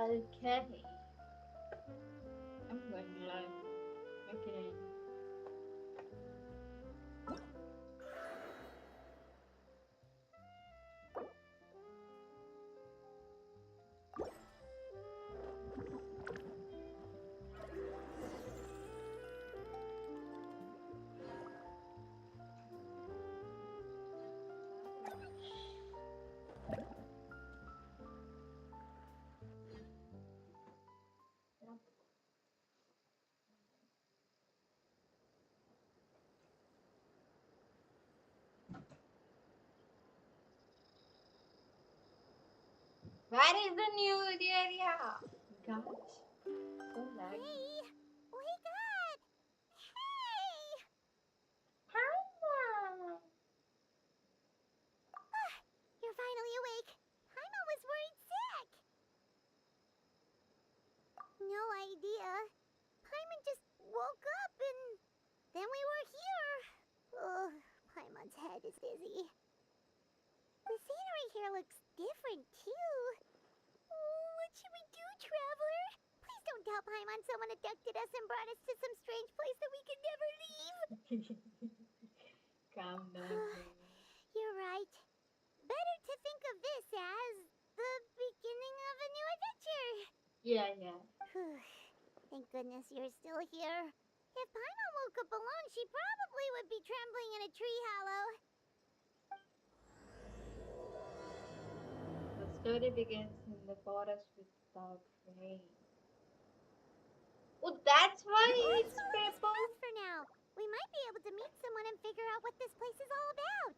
Okay. I'm going live. Okay. Where is the new area? Gosh, so laggy. Hey, wake up! Hey! Hi. Ah, you're finally awake. Paimon was worried sick. No idea. Paimon just woke up and then we were here. Ugh, Paimon's head is dizzy. The scenery here looks different too. Oh, what should we do, Traveler? Please don't tell Paimon someone abducted us and brought us to some strange place that we can never leave. Calm down, baby. You're right. Better to think of this as the beginning of a new adventure. Yeah, yeah. Thank goodness you're still here. If Paimon woke up alone, she probably would be trembling in a tree hollow. The story begins in the forest without rain. Oh, that's why Let's it's follow this purple. path for now. We might be able to meet someone and figure out what this place is all about.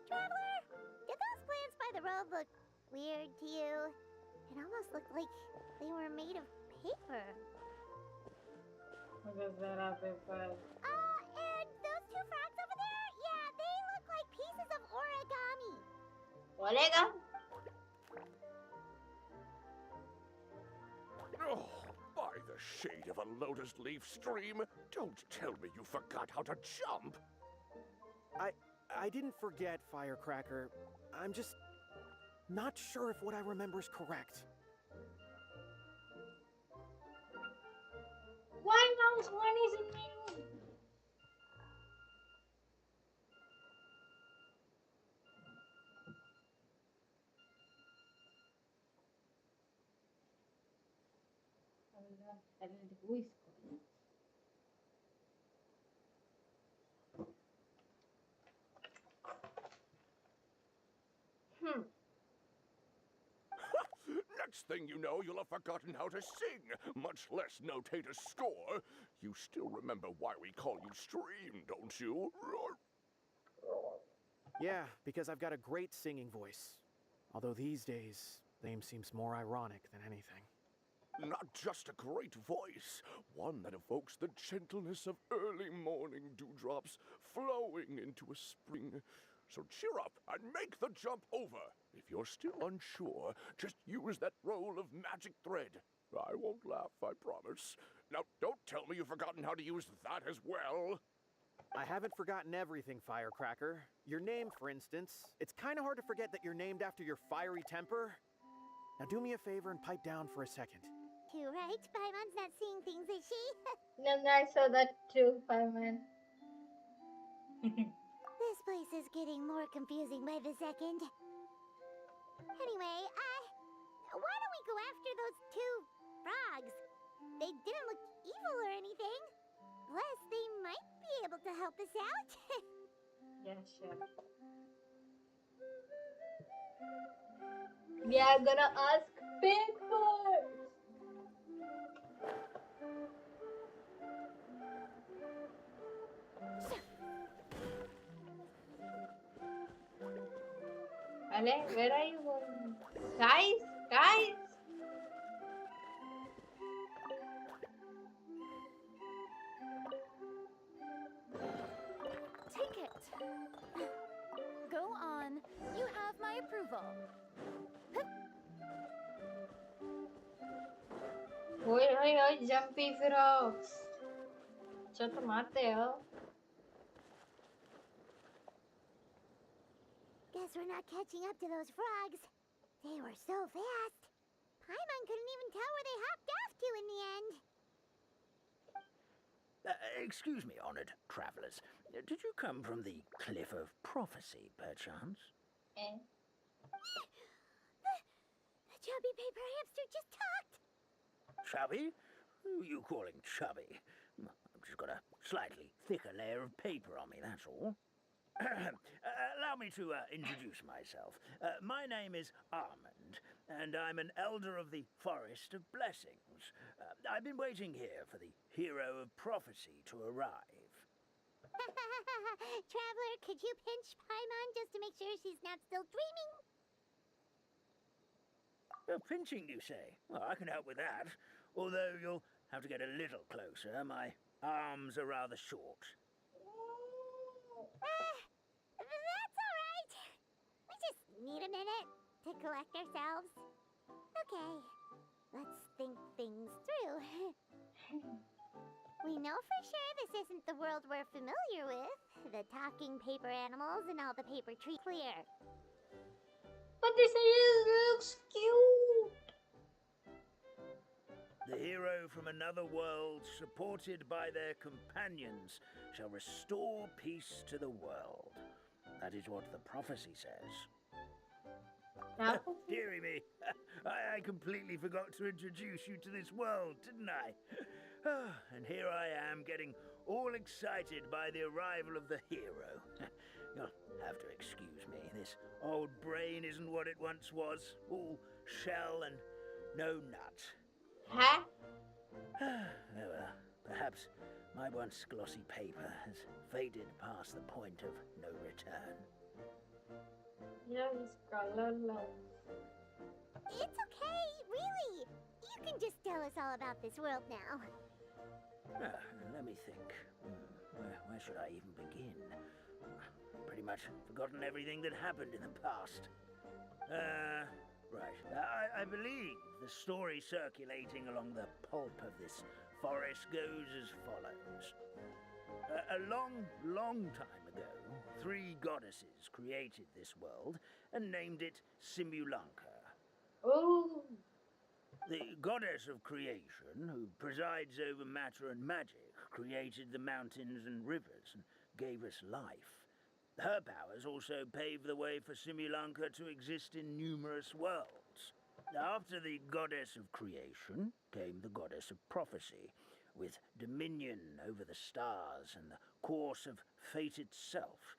Traveler, did those plants by the road look weird to you? It almost looked like they were made of paper. Because there are people. And those two frogs over there? Yeah, they look like pieces of origami. Olega? Oh, by the shade of a lotus leaf stream, don't tell me you forgot how to jump. I didn't forget, Firecracker. I'm just not sure if what I remember is correct. Why mouse one is in menu? Who is calling? Hmm. Next thing you know, you'll have forgotten how to sing, much less notate a score. You still remember why we call you Stream, don't you? Yeah, because I've got a great singing voice. Although these days, the name seems more ironic than anything. Not just a great voice, one that evokes the gentleness of early morning dewdrops flowing into a spring. So cheer up and make the jump over. If you're still unsure, just use that roll of magic thread. I won't laugh, I promise. Now, don't tell me you've forgotten how to use that as well. I haven't forgotten everything, Firecracker. Your name, for instance. It's kind of hard to forget that you're named after your fiery temper. Now do me a favor and pipe down for a second. Too right, Paimon's not seeing things, is she? No, I saw that too, Fireman. This place is getting more confusing by the second. Anyway, why don't we go after those two frogs? They didn't look evil or anything. Plus, they might be able to help us out. Yeah, sure. We are gonna ask Pink first. Ale, where are you going? Guys, guys! Take it. Go on. You have my approval. Oi, oi, oi, jumpy frogs! Ciotto Matteo. Guess we're not catching up to those frogs. They were so fast. Paimon couldn't even tell where they hopped off to in the end. Excuse me, honored travelers. Did you come from the Cliff of Prophecy, perchance? Eh? The chubby paper hamster just talked. Chubby? Who are you calling chubby? I've just got a slightly thicker layer of paper on me, that's all. Allow me to introduce myself. My name is Armand, and I'm an elder of the Forest of Blessings. I've been waiting here for the hero of prophecy to arrive. Traveler, could you pinch Paimon just to make sure she's not still dreaming? Pinching, you say? Well, I can help with that. Although you'll have to get a little closer. My arms are rather short. That's all right. We just need a minute to collect ourselves. Okay, let's think things through. We know for sure this isn't the world we're familiar with. The talking paper animals and all the paper trees. Clear. But this looks cute! The hero from another world, supported by their companions, shall restore peace to the world. That is what the prophecy says. Now, Dearie me, I completely forgot to introduce you to this world, didn't I? And here I am, getting all excited by the arrival of the hero. You'll have to excuse me. This old brain isn't what it once was. All shell and no nut. huh? Oh well, perhaps my once glossy paper has faded past the point of no return. Yes, colorless. It's okay, really. You can just tell us all about this world now. Let me think. Where should I even begin? Pretty much forgotten everything that happened in the past. Right. I believe the story circulating along the pulp of this forest goes as follows. A long time ago, 3 goddesses created this world and named it Simulanka. Oh, The goddess of creation, who presides over matter and magic, created the mountains and rivers and gave us life. Her powers also paved the way for Simulanka to exist in numerous worlds. After the goddess of creation came the goddess of prophecy, with dominion over the stars and the course of fate itself.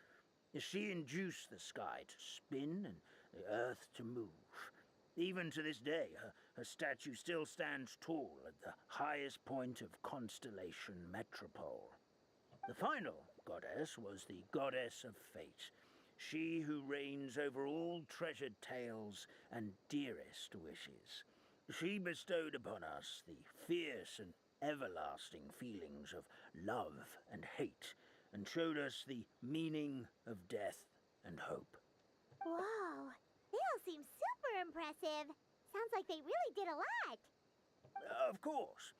She induced the sky to spin and the earth to move. Even to this day, her statue still stands tall at the highest point of Constellation Metropole. The final goddess was the goddess of fate, she who reigns over all treasured tales and dearest wishes. She bestowed upon us the fierce and everlasting feelings of love and hate, and showed us the meaning of death and hope. Whoa, they all seem super impressive. Sounds like they really did a lot. Of course.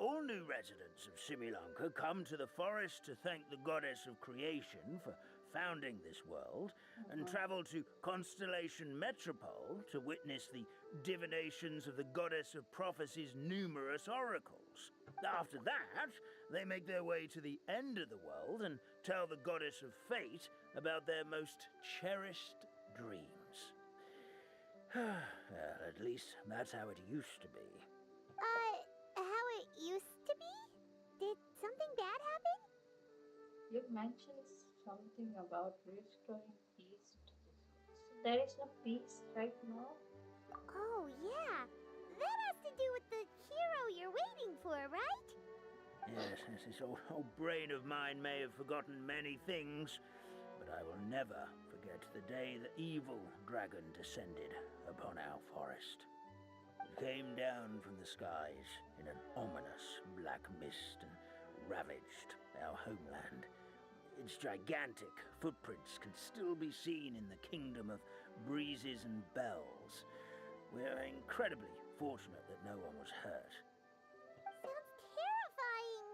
All new residents of Simulanka come to the forest to thank the goddess of creation for founding this world, and travel to Constellation Metropole to witness the divinations of the goddess of prophecy's numerous oracles. After that, they make their way to the end of the world and tell the goddess of fate about their most cherished dreams. Well, at least that's how it used to be. How it used to be? Did something bad happen? you mentioned something about restoring peace to this world. So there is no peace right now? Oh, yeah. That has to do with the hero you're waiting for, right? Yes, this old brain of mine may have forgotten many things, but I will never forget quiet the day the evil dragon descended upon our forest. It came down from the skies in an ominous black mist and ravaged our homeland. Its gigantic footprints can still be seen in the kingdom of breezes and bells. We're incredibly fortunate that no one was hurt. Sounds terrifying.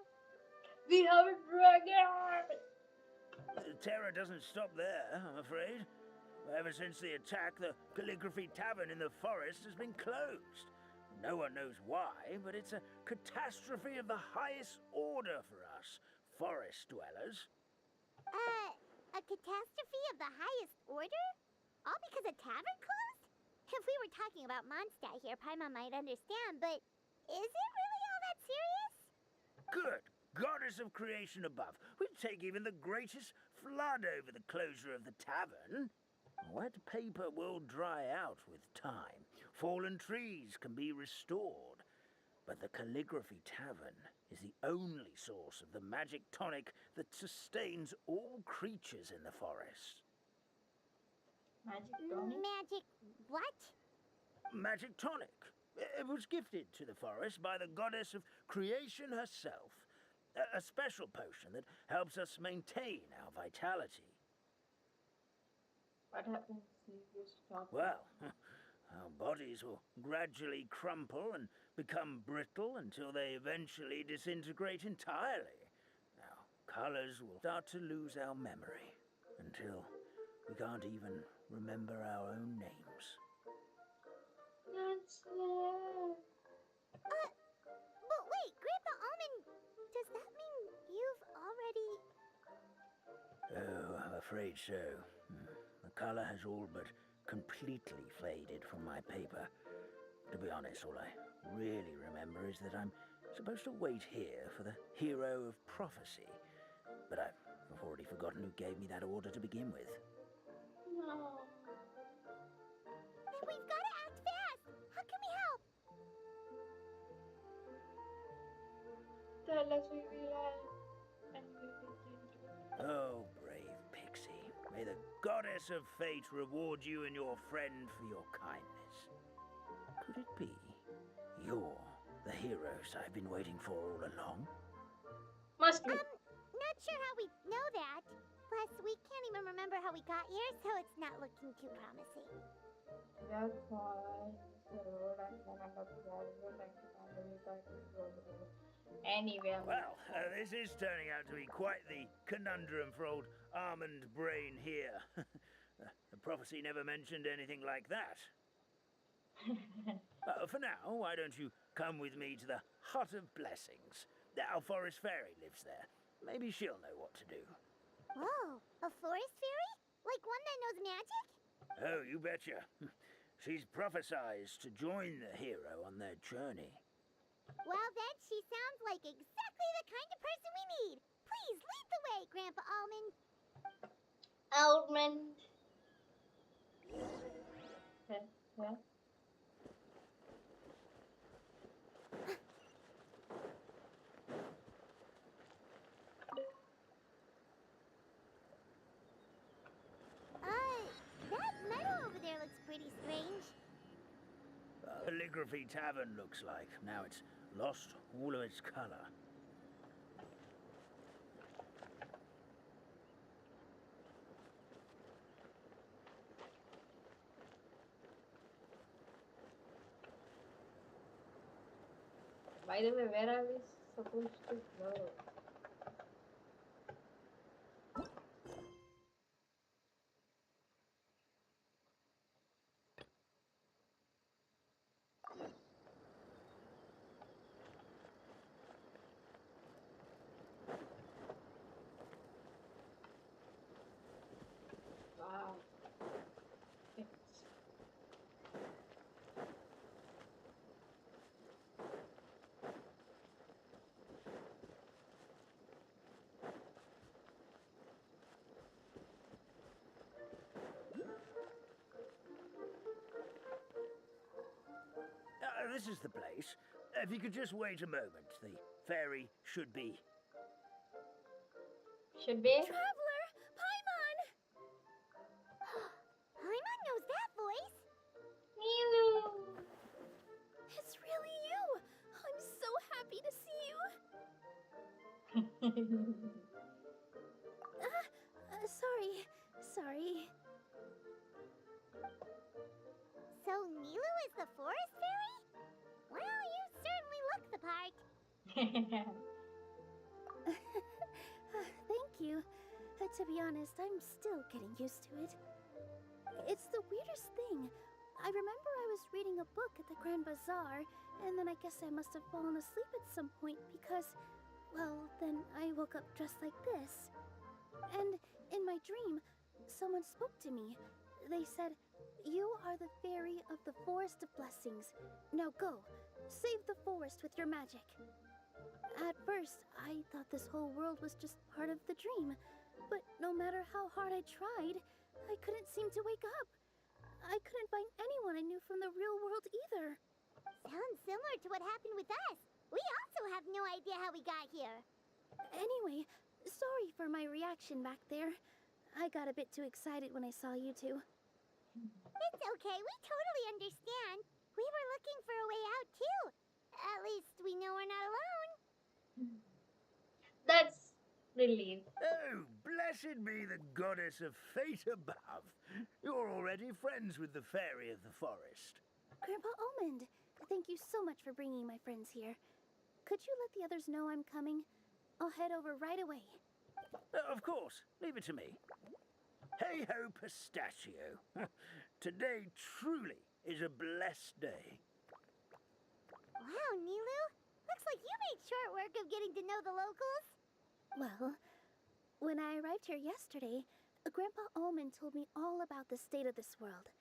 We have a dragon! The terror doesn't stop there, I'm afraid. Ever since the attack, the Calligraphy Tavern in the forest has been closed. No one knows why, but it's a catastrophe of the highest order for us, forest dwellers. A catastrophe of the highest order? All because a tavern closed? If we were talking about Mondstadt here, Paimon might understand, but is it really all that serious? Good goddess of creation above, we'd take even the greatest flood over the closure of the tavern. Wet paper will dry out with time. Fallen trees can be restored. But the Calligraphy Tavern is the only source of the magic tonic that sustains all creatures in the forest. Magic tonic? Magic what? Magic tonic. It was gifted to the forest by the goddess of creation herself. A special potion that helps us maintain our vitality. What happens if you stop? Well, our bodies will gradually crumple and become brittle until they eventually disintegrate entirely. Our colors will start to lose our memory until we can't even remember our own names. That's sad. But wait, Grandpa Almond, does that mean you've already... Oh, I'm afraid so. The color has all but completely faded from my paper. To be honest, all I really remember is that I'm supposed to wait here for the hero of prophecy. But I've already forgotten who gave me that order to begin with. No. Then we've got to act fast! How can we help? Tell us, we will help. And we will do. Oh, brave Pixie. May the goddess of fate reward you and your friend for your kindness. Could it be you're the heroes I've been waiting for all along? Must be. Not sure how we know that. Plus, we can't even remember how we got here, so it's not looking too promising. That's fine. The road and then end up gradual and finally back to the road. Anyway, Well, this is turning out to be quite the conundrum for old Almond Brain here. The prophecy never mentioned anything like that. For now, why don't you come with me to the Hut of Blessings? Our forest fairy lives there. Maybe she'll know what to do. Whoa, a forest fairy? Like one that knows magic? Oh, you betcha. She's prophesied to join the hero on their journey. Well, then she sounds like exactly the kind of person we need. Please lead the way, Grandpa Almond. Almond. Huh? That meadow over there looks pretty strange. Calligraphy Tavern looks like. Now it's lost all of its color. By the way, where are we supposed to go? Wow. It's This is the place. If you could just wait a moment, the fairy should be. should be. Traveler! Paimon! Sorry. So Nilu is the forest fairy? Well, you certainly look the part. Thank you. To be honest, I'm still getting used to it. It's the weirdest thing. I remember I was reading a book at the Grand Bazaar, and then I guess I must have fallen asleep at some point because, well, then I woke up dressed like this. And in my dream, someone spoke to me. They said, "You are the fairy of the Forest of Blessings. Now go, save the forest with your magic." At first, I thought this whole world was just part of the dream, but no matter how hard I tried, I couldn't seem to wake up. I couldn't find anyone I knew from the real world either. Sounds similar to what happened with us. We also have no idea how we got here. Anyway, sorry for my reaction back there. I got a bit too excited when I saw you two. It's okay, we totally understand. We were looking for a way out too. At least we know we're not alone. That's relief. Oh, blessed be the goddess of fate above. You're already friends with the fairy of the forest. Grandpa Almond, thank you so much for bringing my friends here. Could you let the others know I'm coming? I'll head over right away. Of course, leave it to me. Hey ho, pistachio. Today truly is a blessed day. Wow, Nilu. Looks like you made short work of getting to know the locals. Well, when I arrived here yesterday, Grandpa Almond told me all about the state of this world.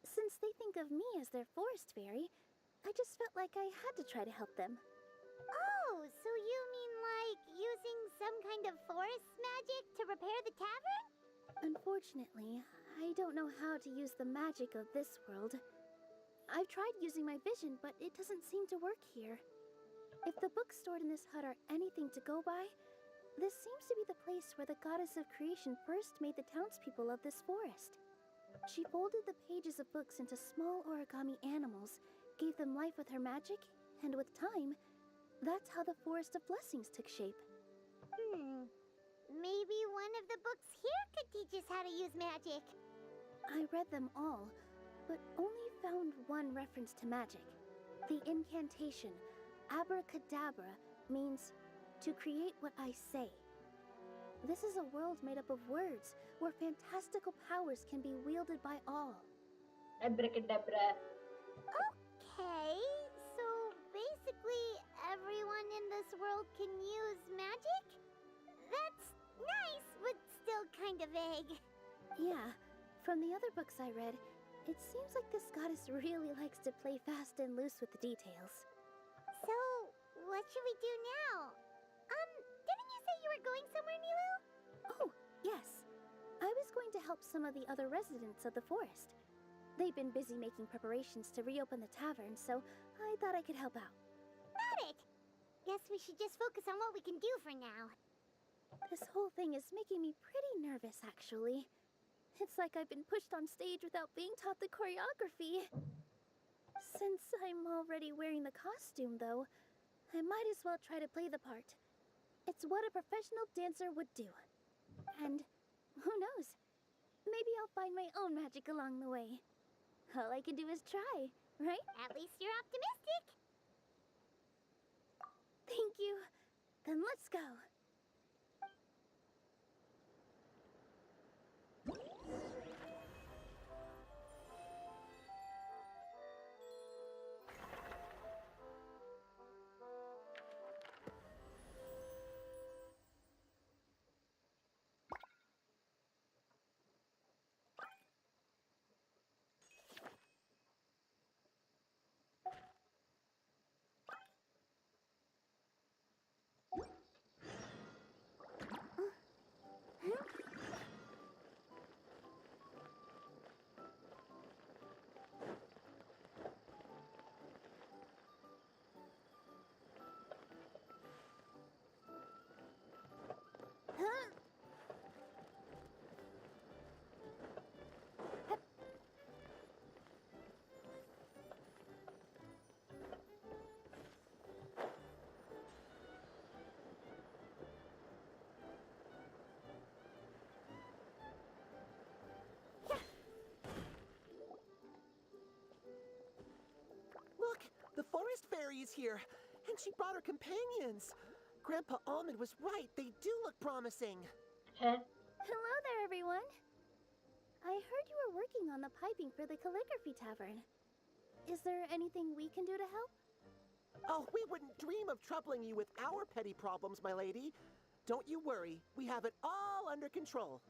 Since they think of me as their forest fairy, I just felt like I had to try to help them. Oh, so you mean like using some kind of forest magic to repair the tavern? Unfortunately, I don't know how to use the magic of this world. I've tried using my vision, but it doesn't seem to work here. If the books stored in this hut are anything to go by, this seems to be the place where the goddess of creation first made the townspeople of this forest. She folded the pages of books into small origami animals, gave them life with her magic, and with time, that's how the Forest of Blessings took shape. Maybe one of the books here could teach us how to use magic. I read them all, but only found one reference to magic. The incantation, abracadabra, means to create what I say. This is a world made up of words, where fantastical powers can be wielded by all. Abracadabra. Okay, so basically everyone in this world can use magic? That's nice, but still kind of vague. Yeah, from the other books I read, it seems like this goddess really likes to play fast and loose with the details. So, what should we do now? Didn't you say you were going somewhere, Nilu? Oh, yes. I was going to help some of the other residents of the forest. They've been busy making preparations to reopen the tavern, so I thought I could help out. Got it! Guess we should just focus on what we can do for now. This whole thing is making me pretty nervous, actually. It's like I've been pushed on stage without being taught the choreography. Since I'm already wearing the costume, though, I might as well try to play the part. It's what a professional dancer would do. And who knows? Maybe I'll find my own magic along the way. All I can do is try, right? At least you're optimistic. Thank you. Then let's go. The forest fairy is here, and she brought her companions. Grandpa Almond was right. They do look promising. Huh? Hello there, everyone. I heard you were working on the piping for the calligraphy tavern. Is there anything we can do to help? Oh, we wouldn't dream of troubling you with our petty problems, my lady. Don't you worry. We have it all under control.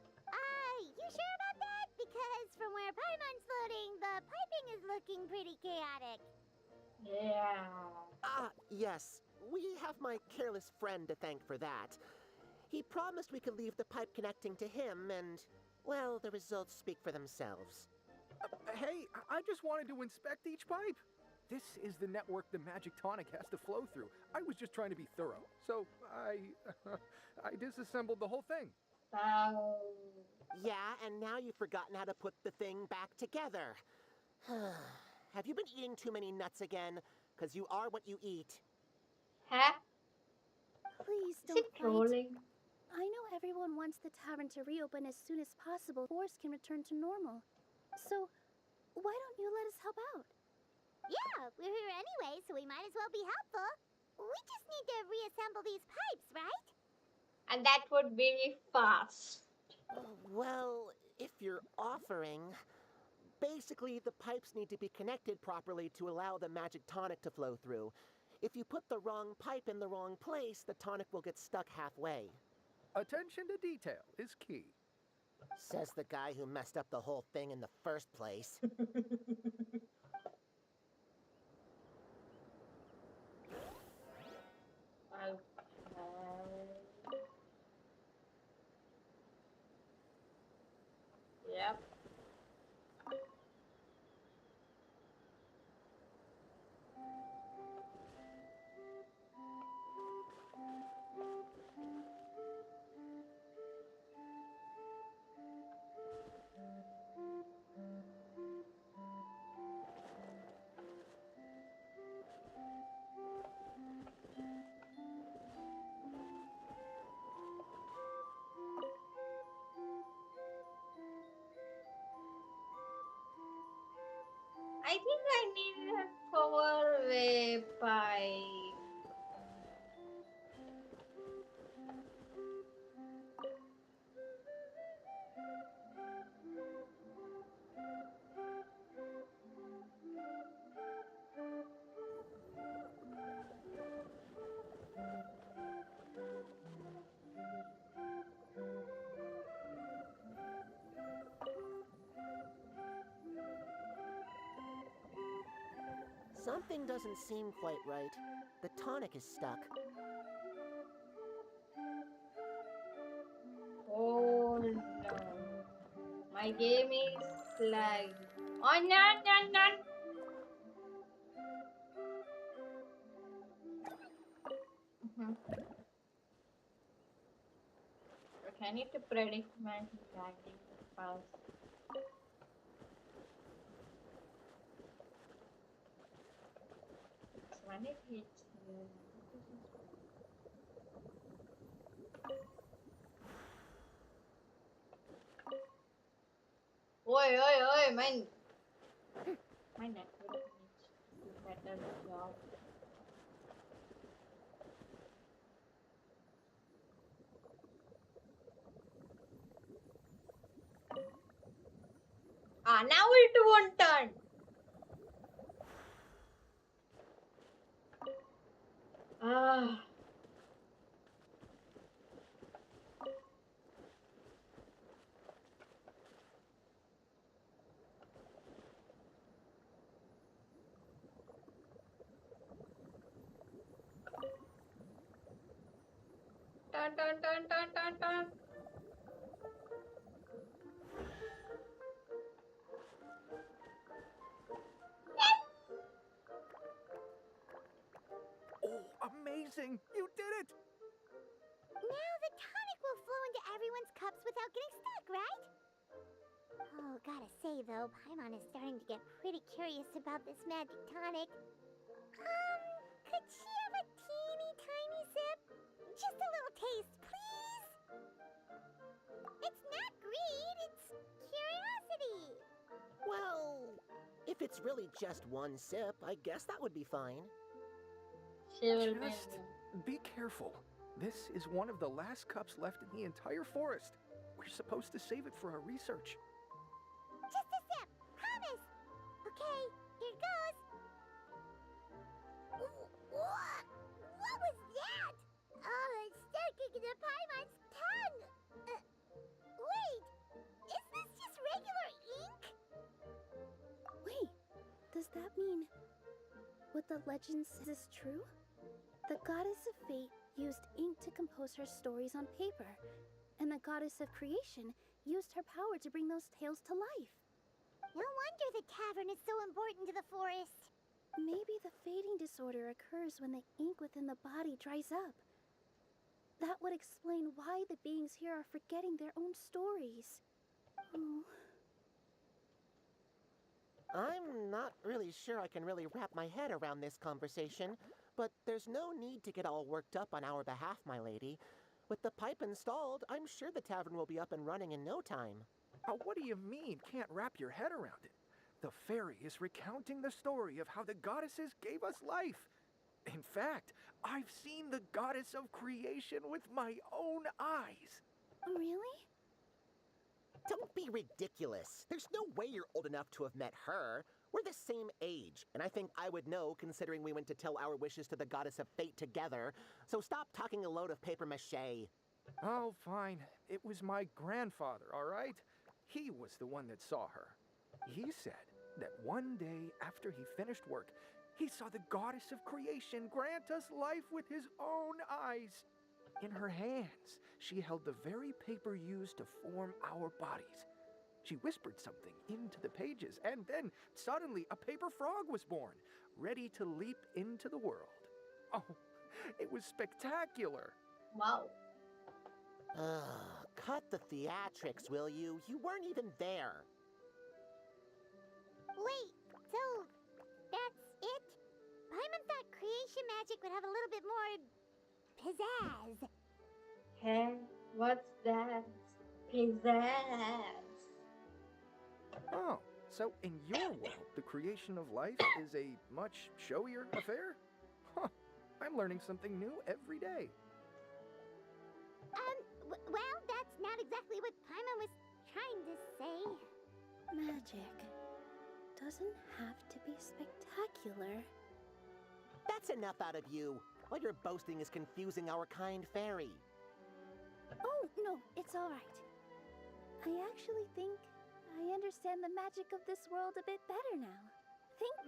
You sure about that? Because from where Paimon's floating, the piping is looking pretty chaotic. Yeah. Yes. We have my careless friend to thank for that. He promised we could leave the pipe connecting to him, and, well, the results speak for themselves. Hey, I just wanted to inspect each pipe. This is the network the magic tonic has to flow through. I was just trying to be thorough, so I disassembled the whole thing. Wow. Yeah, and now you've forgotten how to put the thing back together. Have you been eating too many nuts again? 'Cause you are what you eat. Huh? Please Is don't it fight. trolling? I know everyone wants the tavern to reopen as soon as possible. Force can return to normal. So, why don't you let us help out? Yeah, we're here anyway, so we might as well be helpful. We just need to reassemble these pipes, right? And that would be fast. Well, if you're offering... Basically, the pipes need to be connected properly to allow the magic tonic to flow through. If you put the wrong pipe in the wrong place, the tonic will get stuck halfway. Attention to detail is key. Says the guy who messed up the whole thing in the first place. Okay. Yep. I think I need a power way pipe. Something doesn't seem quite right. The tonic is stuck. Oh no. My game is like. Oh no, no, no. Okay, I need to predict my lagging fast. So when it hits here. Oi, oi, oi, my network needs to do better job. Now it won't turn. Ah. Turn, turn, turn, turn, turn, turn. Oh, amazing! You did it! Now the tonic will flow into everyone's cups without getting stuck, right? Oh, gotta say though, Paimon is starting to get pretty curious about this magic tonic. Could she have a teeny tiny sip? Just a little taste, please? It's not greed, it's curiosity. Well, if If it's really just one sip, I guess that would be fine. She will be. Just be careful. This is one of the last cups left in the entire forest. We're supposed to save it for our research. Just a sip, promise. Okay, here goes. What? What was that? Oh, it's sticking to Paimon's tongue. Wait, is this just regular ink? Wait, does that mean what the legend says is true? The goddess of fate used ink to compose her stories on paper, and the goddess of creation used her power to bring those tales to life. No wonder the tavern is so important to the forest. Maybe the fading disorder occurs when the ink within the body dries up. That would explain why the beings here are forgetting their own stories. Oh. I'm not really sure I can really wrap my head around this conversation, but there's no need to get all worked up on our behalf, my lady. With the pipe installed, I'm sure the tavern will be up and running in no time. What do you mean, can't wrap your head around it? The fairy is recounting the story of how the goddesses gave us life. In fact, I've seen the goddess of creation with my own eyes. Really? Don't be ridiculous. There's no way you're old enough to have met her. We're the same age, and I think I would know considering we went to tell our wishes to the goddess of fate together. So stop talking a load of paper mache. Oh, fine. It was my grandfather, all right? He was the one that saw her. He said that one day after he finished work, he saw the goddess of creation grant us life with his own eyes. In her hands, she held the very paper used to form our bodies. She whispered something into the pages, and then suddenly a paper frog was born, ready to leap into the world. Oh, it was spectacular. Wow. Cut the theatrics, will you? You weren't even there. Wait, so that's it? Paimon thought creation magic would have a little bit more pizzazz. Hey, what's that? Pizzazz. Oh, so in your world, the creation of life is a much showier affair? Huh, I'm learning something new every day. Well, that's not exactly what Paimon was trying to say. Magic doesn't have to be spectacular. That's enough out of you. All your boasting is confusing our kind fairy. Oh, no, it's all right. I actually think I understand the magic of this world a bit better now.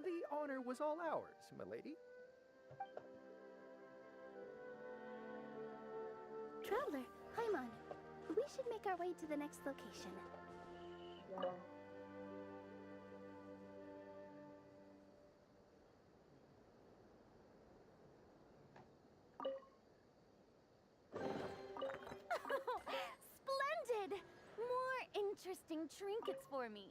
The honor was all ours, milady. Traveler, Paimon, we should make our way to the next location. Yeah. Splendid! More interesting trinkets for me.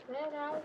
Where are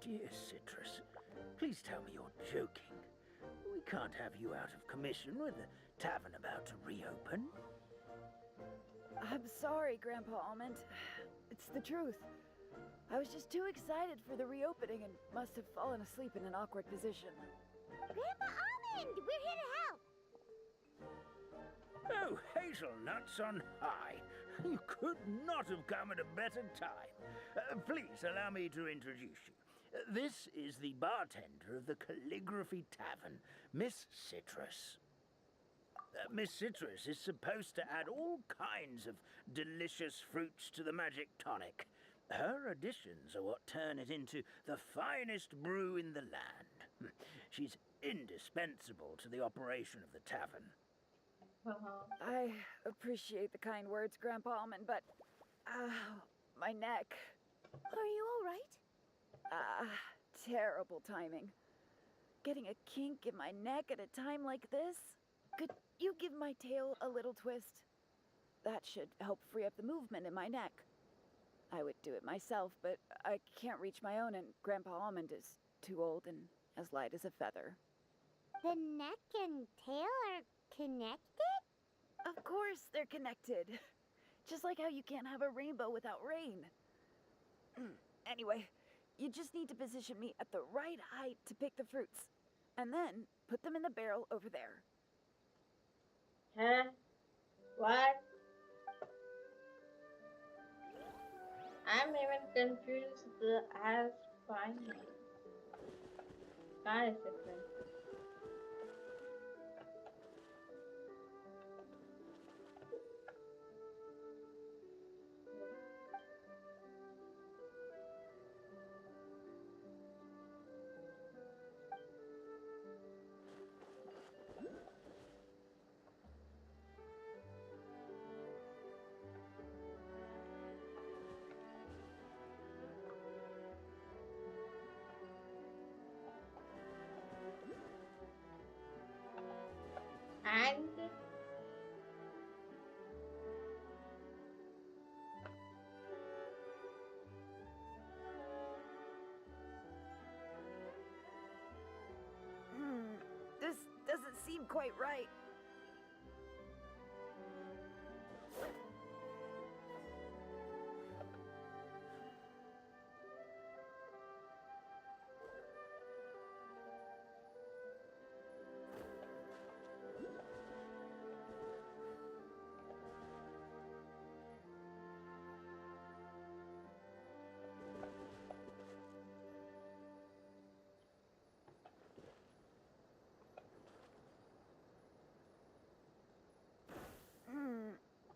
dear Citrus, please tell me you're joking. We can't have you out of commission with the tavern about to reopen. I'm sorry, Grandpa Almond. It's the truth. I was just too excited for the reopening and must have fallen asleep in an awkward position. Grandpa Almond, we're here to help. Oh, hazelnuts on high. You could not have come at a better time. Please allow me to introduce you. This is the bartender of the Calligraphy Tavern, Miss Citrus. Miss Citrus is supposed to add all kinds of delicious fruits to the magic tonic. Her additions are what turn it into the finest brew in the land. She's indispensable to the operation of the tavern. I appreciate the kind words, Grandpa Almond, but... my neck. Are you alright? Terrible timing. Getting a kink in my neck at a time like this? Could you give my tail a little twist? That should help free up the movement in my neck. I would do it myself, but I can't reach my own, and Grandpa Almond is too old and as light as a feather. The neck and tail are connected? Of course they're connected. Just like how you can't have a rainbow without rain. Anyway, you just need to position me at the right height to pick the fruits. And then put them in the barrel over there. Huh? What? I'm even confused as finally. God is different. And This doesn't seem quite right.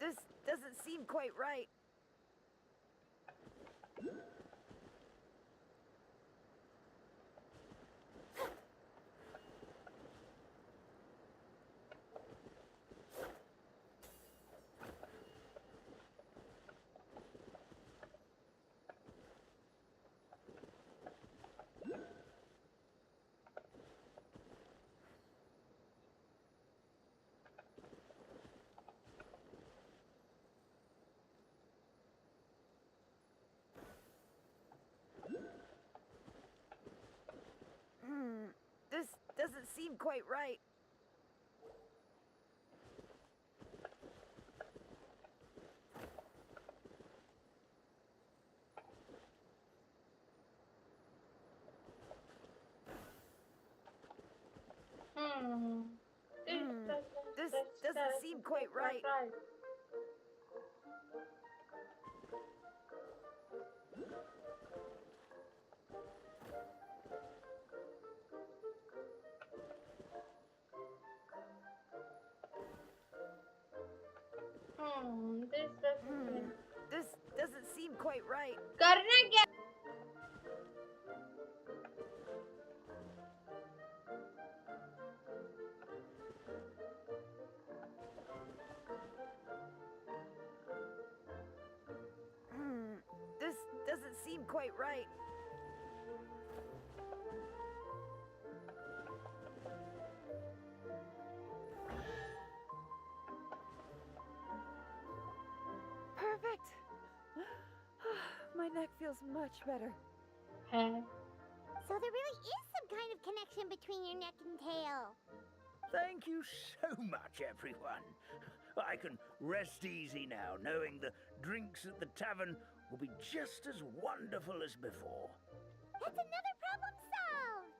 This doesn't seem quite right. This doesn't seem quite right. This doesn't seem quite right. This doesn't seem quite right. करना क्या? This doesn't seem quite right. Perfect. My neck feels much better. है So there really is some kind of connection between your neck and tail. Thank you so much, everyone. I can rest easy now, knowing the drinks at the tavern will be just as wonderful as before. That's another problem solved!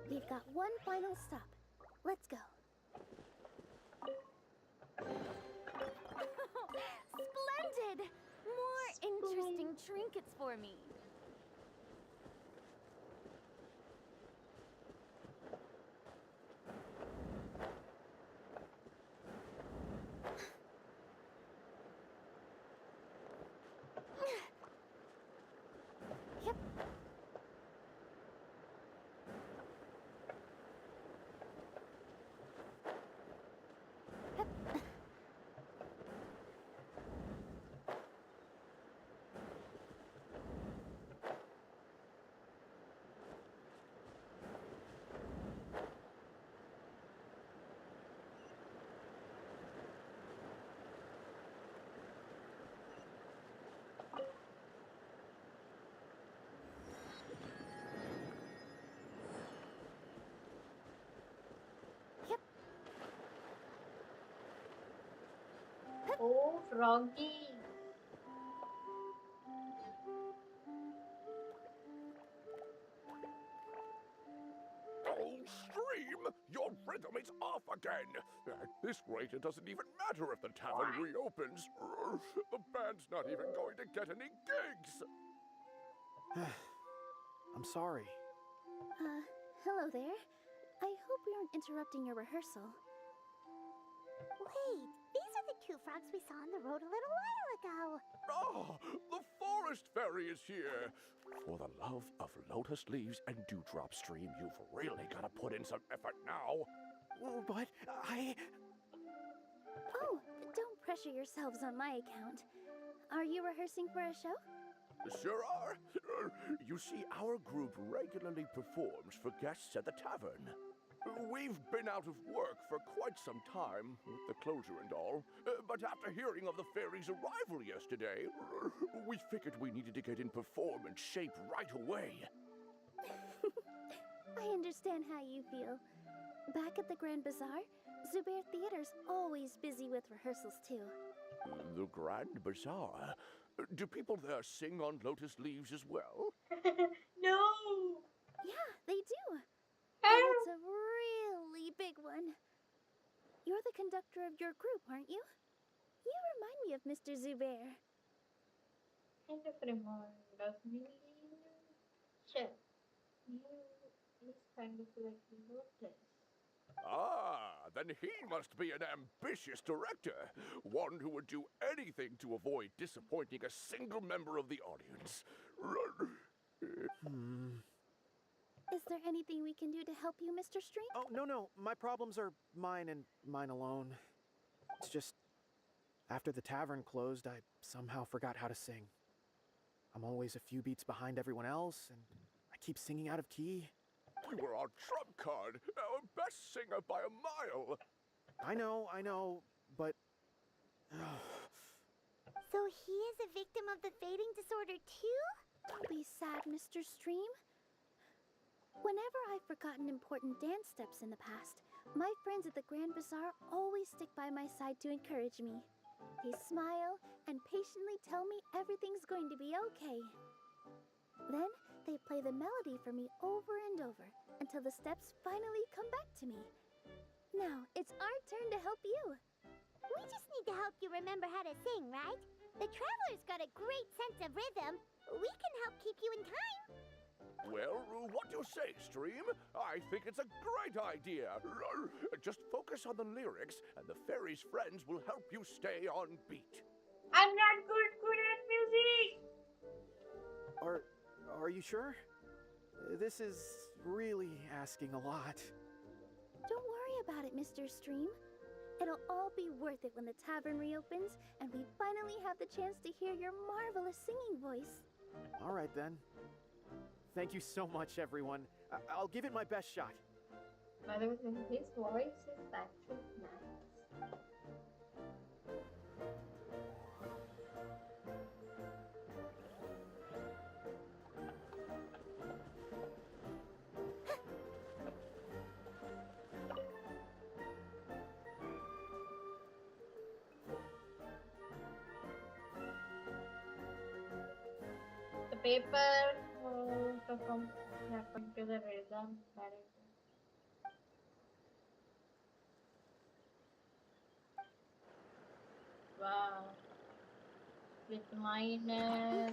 We've got one final stop. Let's go. Splendid! More interesting trinkets for me. Yep. Oh, Froggy. Oh, Stream! Your rhythm is off again! At this rate, it doesn't even matter if the tavern reopens. The band's not even going to get any gigs! I'm sorry. Hello there. I hope we aren't interrupting your rehearsal. Wait, these are the two frogs we saw on the road a little while ago. Ah, the forest fairy is here! For the love of lotus leaves and dewdrop, Stream, you've really got to put in some effort now. But Oh, don't pressure yourselves on my account. Are you rehearsing for a show? Sure are. You see, our group regularly performs for guests at the tavern. We've been out of work for quite some time, with the closure and all, but after hearing of the fairy's arrival yesterday, we figured we needed to get in performance shape right away. I understand how you feel. Back at the Grand Bazaar, Zubair Theater's always busy with rehearsals too. The Grand Bazaar? Do people there sing on lotus leaves as well? No. Yeah, they do. And it's a really big one. You're the conductor of your group, aren't you? You remind me of Mr. Zubair. Kind of reminds me. Sure. You is kind of like Lotus. Ah, then he must be an ambitious director, one who would do anything to avoid disappointing a single member of the audience. Is there anything we can do to help you, Mr. Stream? Oh, no. My problems are mine and mine alone. It's just, after the tavern closed, I somehow forgot how to sing. I'm always a few beats behind everyone else, and I keep singing out of key. You were our trump card, our best singer by a mile. I know, but... So he is a victim of the fading disorder too? Don't be sad, Mr. Stream. Whenever I've forgotten important dance steps in the past, my friends at the Grand Bazaar always stick by my side to encourage me. They smile and patiently tell me everything's going to be okay. Then they play the melody for me over and over until the steps finally come back to me. Now it's our turn to help you. We just need to help you remember how to sing, right? The Traveler's got a great sense of rhythm. We can help keep you in time. Well, what do you say, Stream? I think it's a great idea. Just focus on the lyrics, and the fairy's friends will help you stay on beat. I'm not good at music. Are you sure? This is really asking a lot. Don't worry about it, Mr. Stream. It'll all be worth it when the tavern reopens and we finally have the chance to hear your marvelous singing voice. All right, then. Thank you so much, everyone. I'll give it my best shot. By the way, his voice is actually nice. paper to come happen to the rhythm pattern. Wow. With minor.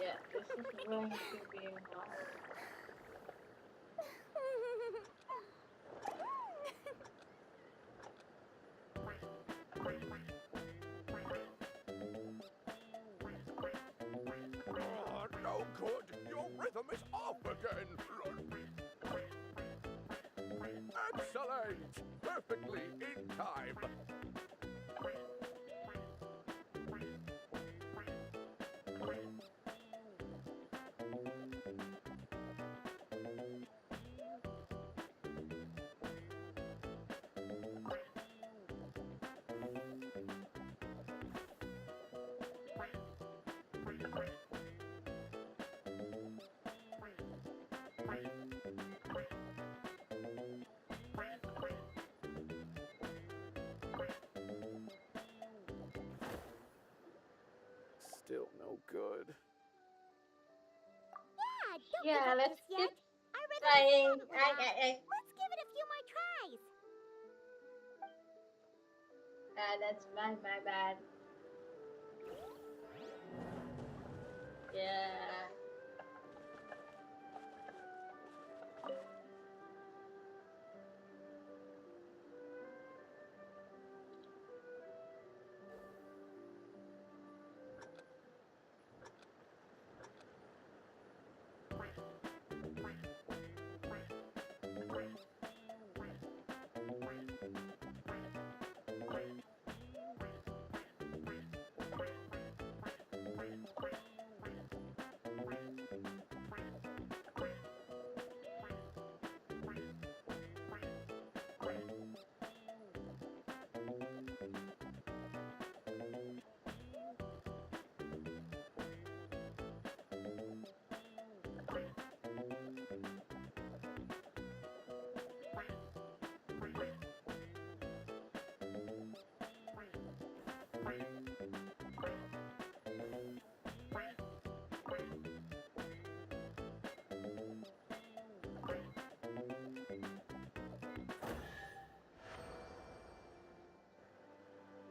Yeah, this is going to be hard. Oh, no good. Your rhythm is off again. Excellent. Perfectly in time. Still no good. Yeah, don't give Yeah, up let's just keep yet. Our rhythm is trying. probably off. Let's give it a few more tries. That's my bad. Yeah.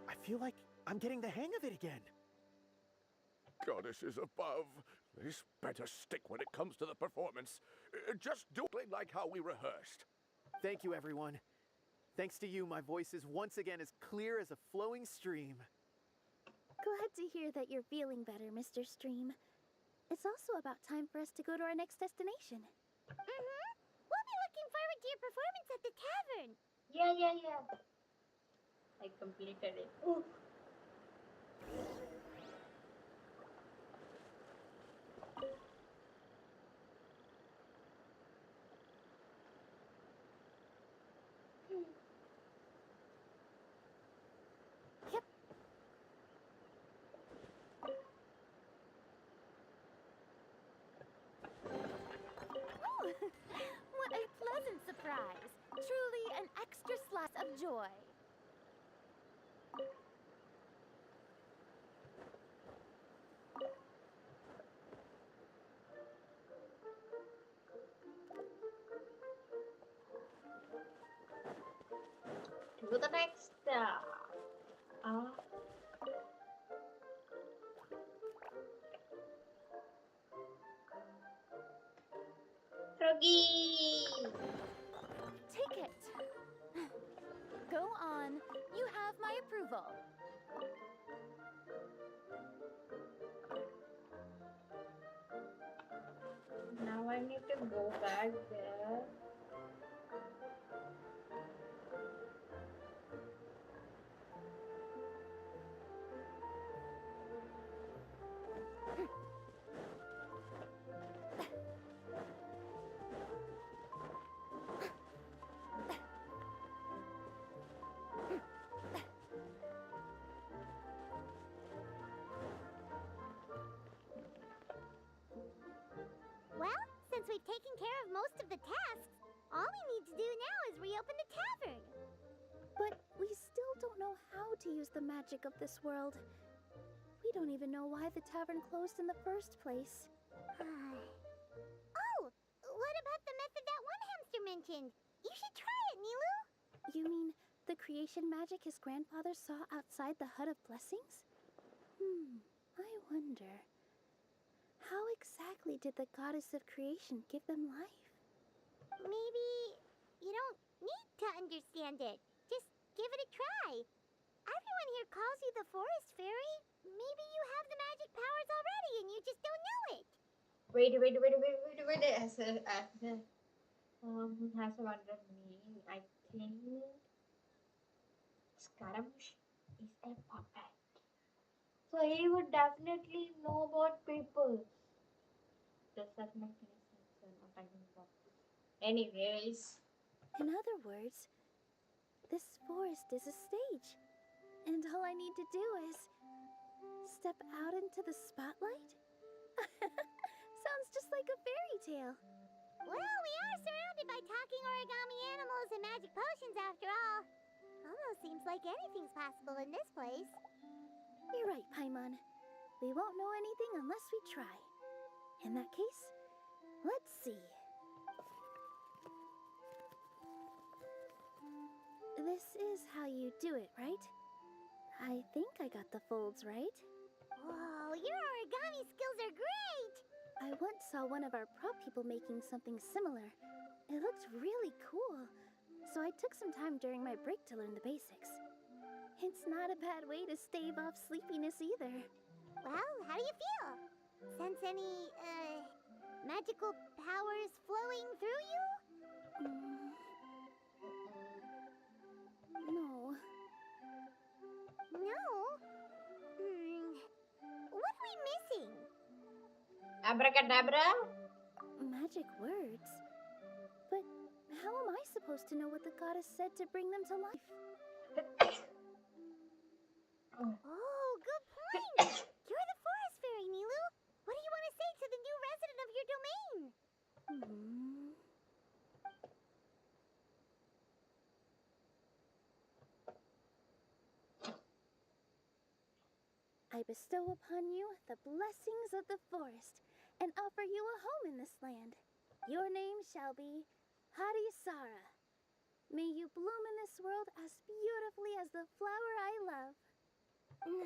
I feel like I'm getting the hang of it again. Goddesses above. This better stick when it comes to the performance. Just do it like how we rehearsed. Thank you, everyone. Thanks to you, my voice is once again as clear as a flowing stream. Glad to hear that you're feeling better, Mr. Stream. It's also about time for us to go to our next destination. Mm-hmm. We'll be looking forward to your performance at the tavern. Yeah. I completed it. Ooh. Yep. Oh, what a pleasant surprise. Truly an extra slice of joy. To the next. Uh, Froggy! Take it. Go on. You have my approval. Now I need to go back there. Well, since we've taken care of most of the tasks, all we need to do now is reopen the tavern. But we still don't know how to use the magic of this world. We don't even know why the tavern closed in the first place. Oh, what about the method that one hamster mentioned? You should try it, Nilu. You mean the creation magic his grandfather saw outside the Hut of Blessings? I wonder. How exactly did the goddess of creation give them life? Maybe you don't need to understand it. Just give it a try. Everyone here calls you the Forest Fairy. Maybe you have the magic powers already and you just don't know it. Wait. Has wondered me. I think Scaramouche is a puppet. So he would definitely know about people. Does that make any sense? I'm not talking about. Anyways, In other words, this forest is a stage. And all I need to do is step out into the spotlight? Sounds just like a fairy tale. Well, we are surrounded by talking origami animals and magic potions after all. Almost seems like anything's possible in this place. You're right, Paimon. We won't know anything unless we try. In that case, let's see. This is how you do it, right? I think I got the folds right. Whoa, your origami skills are great! I once saw one of our prop people making something similar. It looked really cool, so I took some time during my break to learn the basics. It's not a bad way to stave off sleepiness either. Well, how do you feel? Sense any, magical powers flowing through you? No. No? What are we missing? abracadabra. Magic words? But how am I supposed to know what the goddess said to bring them to life? Oh, good point! You're the Forest Fairy, Nilu! What do you want to say to the new resident of your domain? I bestow upon you the blessings of the forest and offer you a home in this land. Your name shall be Harisara. May you bloom in this world as beautifully as the flower I love. Oh,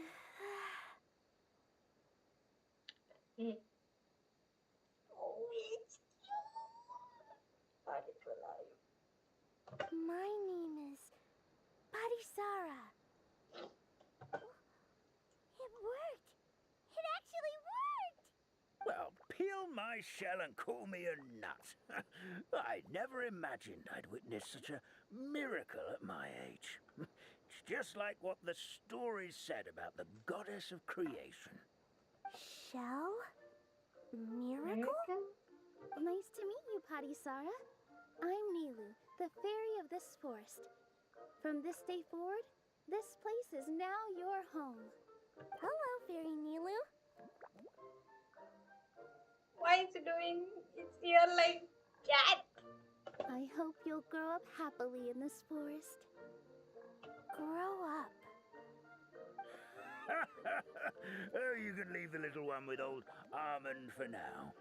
it's cute. Particularly. My name is Parisara. It worked! It actually worked! Well, peel my shell and call me a nut. I never imagined I'd witness such a miracle at my age. It's just like what the stories said about the goddess of creation. Shell? Miracle? Miracle? Nice to meet you, Parisara. I'm Nilu, the fairy of this forest. From this day forward, this place is now your home. Hello, Fairy Nilu. Why is it doing its ear like cat? I hope you'll grow up happily in this forest. Grow up. Oh, you can leave the little one with old Almond for now.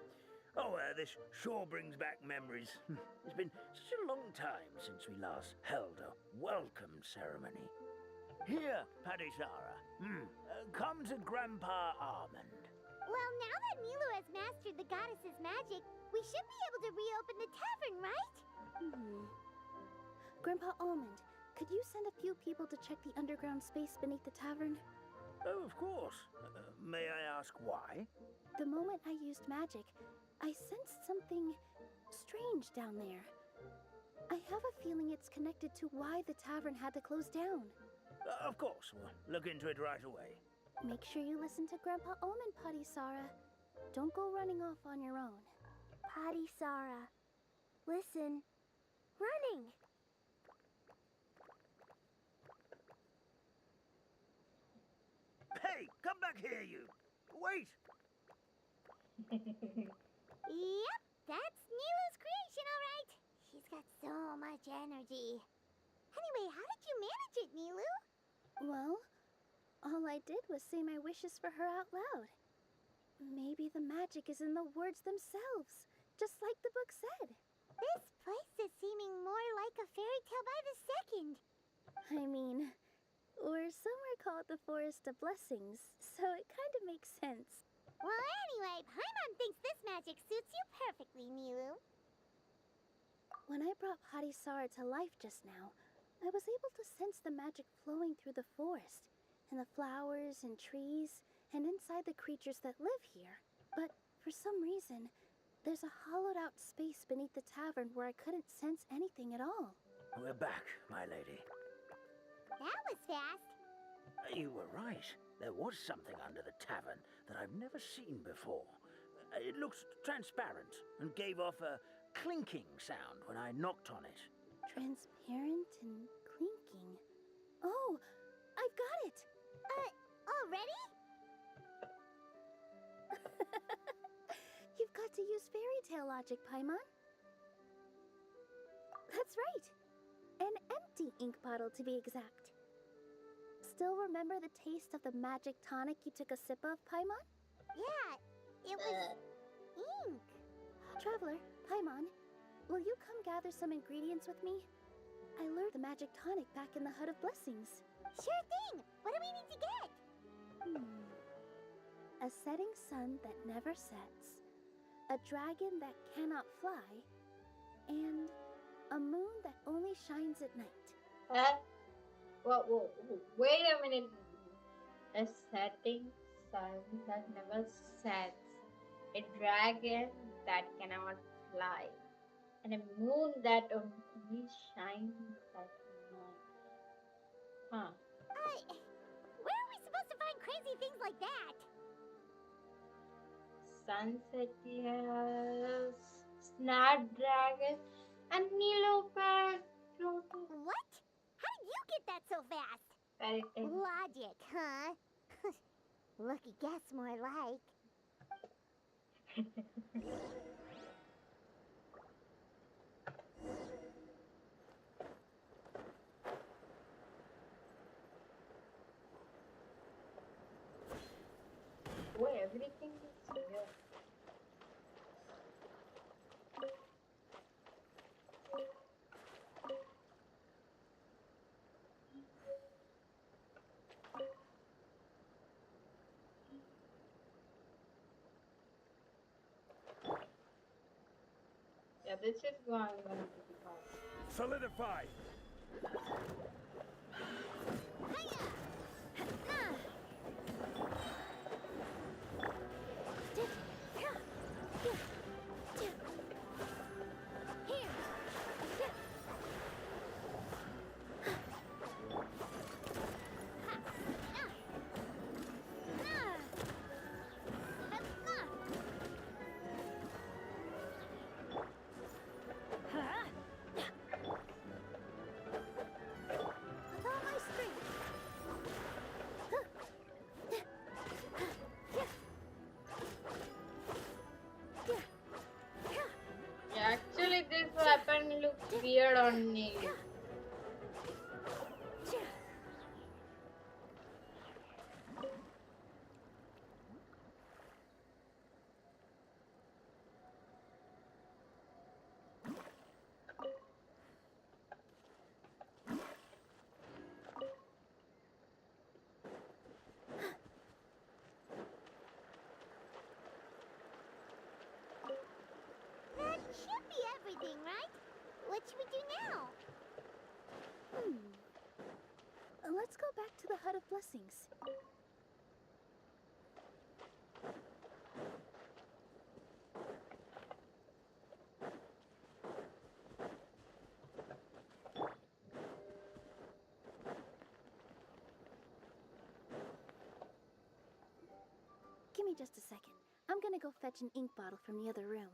Oh, this sure brings back memories. It's been such a long time since we last held a welcome ceremony. Here, Parisara. Come to Grandpa Almond. Well, now that Nilu has mastered the goddess's magic, we should be able to reopen the tavern, right? Grandpa Almond, could you send a few people to check the underground space beneath the tavern? Oh, of course. May I ask why? The moment I used magic, I sensed something strange down there. I have a feeling it's connected to why the tavern had to close down. Of course. We'll look into it right away. Make sure you listen to Grandpa Almond, Parisara. Don't go running off on your own. Parisara. Listen. Running. Hey, come back here, you! Wait! Yep, that's Nilu's creation, all right. She's got so much energy. Anyway, how did you manage it, Nilu? Well, All I did was say my wishes for her out loud. Maybe the magic is in the words themselves, just like the book said. This place is seeming more like a fairy tale by the second. I mean, or somewhere called the Forest of Blessings, so it kind of makes sense. Well, anyway, Paimon thinks this magic suits you perfectly, Milu. When I brought Hadisara to life just now, I was able to sense the magic flowing through the forest, and the flowers and trees, and inside the creatures that live here. But for some reason, there's a hollowed out space beneath the tavern where I couldn't sense anything at all. We're back, my lady. That was fast. You were right. There was something under the tavern that I've never seen before. It looked transparent and gave off a clinking sound when I knocked on it. Transparent and clinking. Oh, I've got it! Already? You've got to use fairy tale logic, Paimon. That's right. An empty ink bottle, to be exact. Still remember the taste of the magic tonic you took a sip of, Paimon? Yeah, it was ink. Traveler, Paimon, will you come gather some ingredients with me? I lured the magic tonic back in the Hut of Blessings. Sure thing. What do we need to get? A setting sun that never sets, a dragon that cannot fly, and a moon that only shines at night. Wait a minute. A setting sun that never sets, a dragon that cannot fly, and a moon that only shines at night. Huh. Where are we supposed to find crazy things like that? Sunset, yes. Snapdragon and Nilopad. What? How did you get that so fast? Fairy tale. Logic, huh? Lucky guess, more like. Boy, everything is here. Yeah, this is going to be fast. Solidify! With all my strength. Yeah, actually, this weapon looks weird on me. That should be everything, right? What should we do now? Let's go back to the Hut of Blessings. Give me just a second. I'm gonna go fetch an ink bottle from the other room.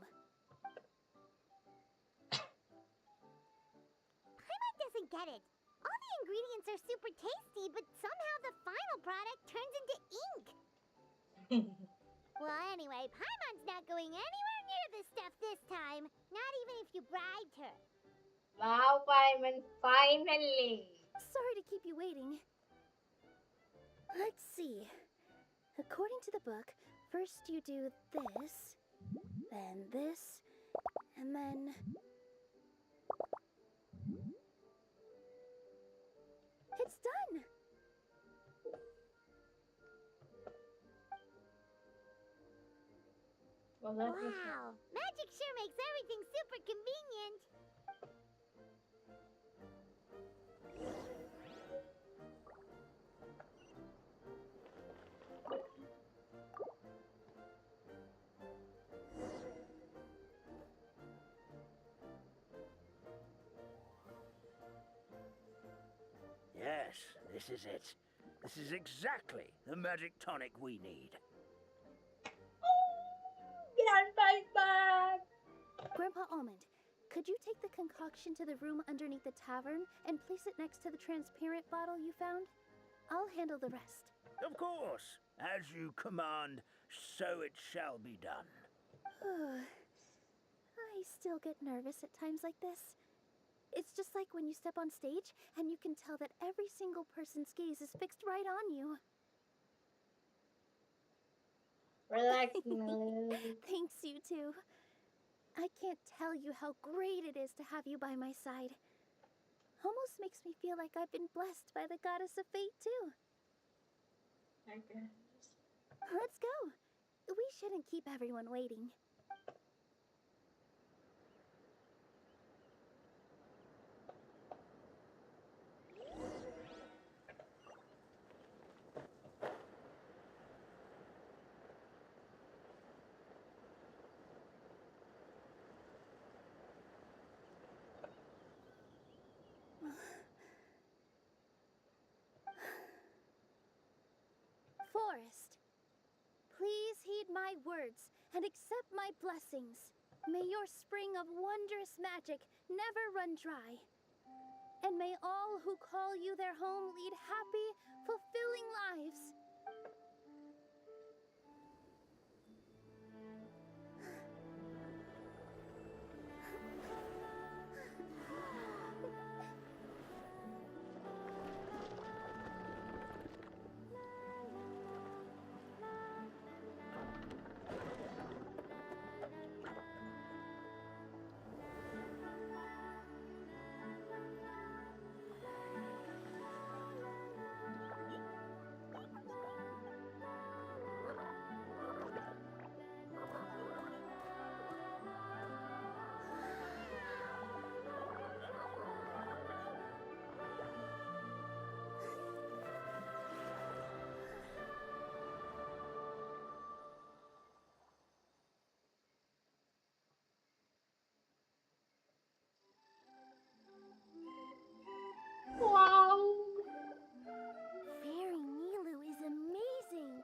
Paimon doesn't get it. All the ingredients are super tasty, but somehow the final product turns into ink. Well, anyway, Paimon's not going anywhere near this stuff this time. Not even if you bribed her. Wow, Paimon, finally! Sorry to keep you waiting. Let's According to the book, first you do this, then this, and then... It's done! Well, that was Wow, magic sure makes everything super convenient. Yes, this is it. This is exactly the magic tonic we need. Grandpa's back! Grandpa Almond, could you take the concoction to the room underneath the tavern and place it next to the transparent bottle you found? I'll handle the rest. Of course, as you command, so it shall be done. I still get nervous at times like this. It's just like when you step on stage and you can tell that every single person's gaze is fixed right on you. Relax, Lulu. Thanks, you two. I can't tell you how great it is to have you by my side. Almost makes me feel like I've been blessed by the goddess of fate, too. I guess. Let's go. We shouldn't keep everyone waiting. Forest, please heed my words and accept my blessings. May your spring of wondrous magic never run dry. And may all who call you their home lead happy, fulfilling lives. Wow! Fairy Nilu is amazing.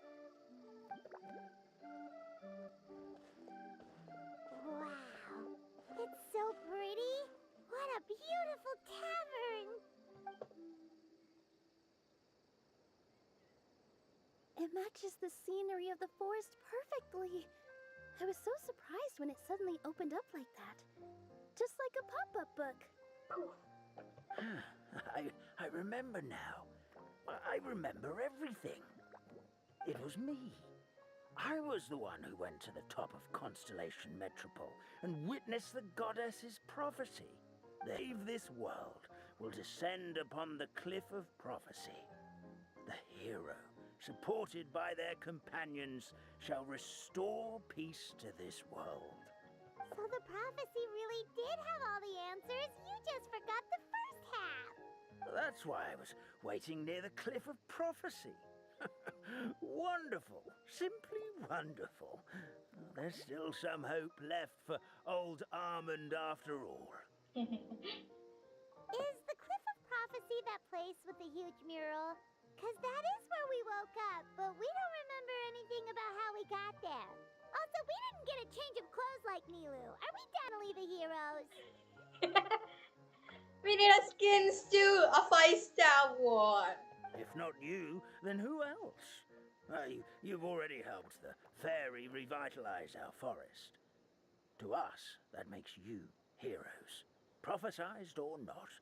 Wow, it's so pretty. What a beautiful tavern. It matches the scenery of the forest perfectly. I was so surprised when it suddenly opened up like that. Just like a pop-up book. I remember now. I remember everything. It was me. I was the one who went to the top of Constellation Metropole and witnessed the goddess's prophecy. They of this world will descend upon the cliff of prophecy. The hero, supported by their companions, shall restore peace to this world. So the prophecy really did have all the answers. You just forgot the first half. That's why I was waiting near the cliff of prophecy. Wonderful. Simply wonderful. There's still some hope left for old Almond after all. Is the Cliff of Prophecy that place with the huge mural? 'Cause that is where we woke up, but we don't remember anything about how we got there. Also, we didn't get a change of clothes like Nilu. Are we definitely the heroes? We need a skins too! A 5-star one! If not you, then who else? You've already helped the fairy revitalize our forest. To us, that makes you heroes, prophesized or not.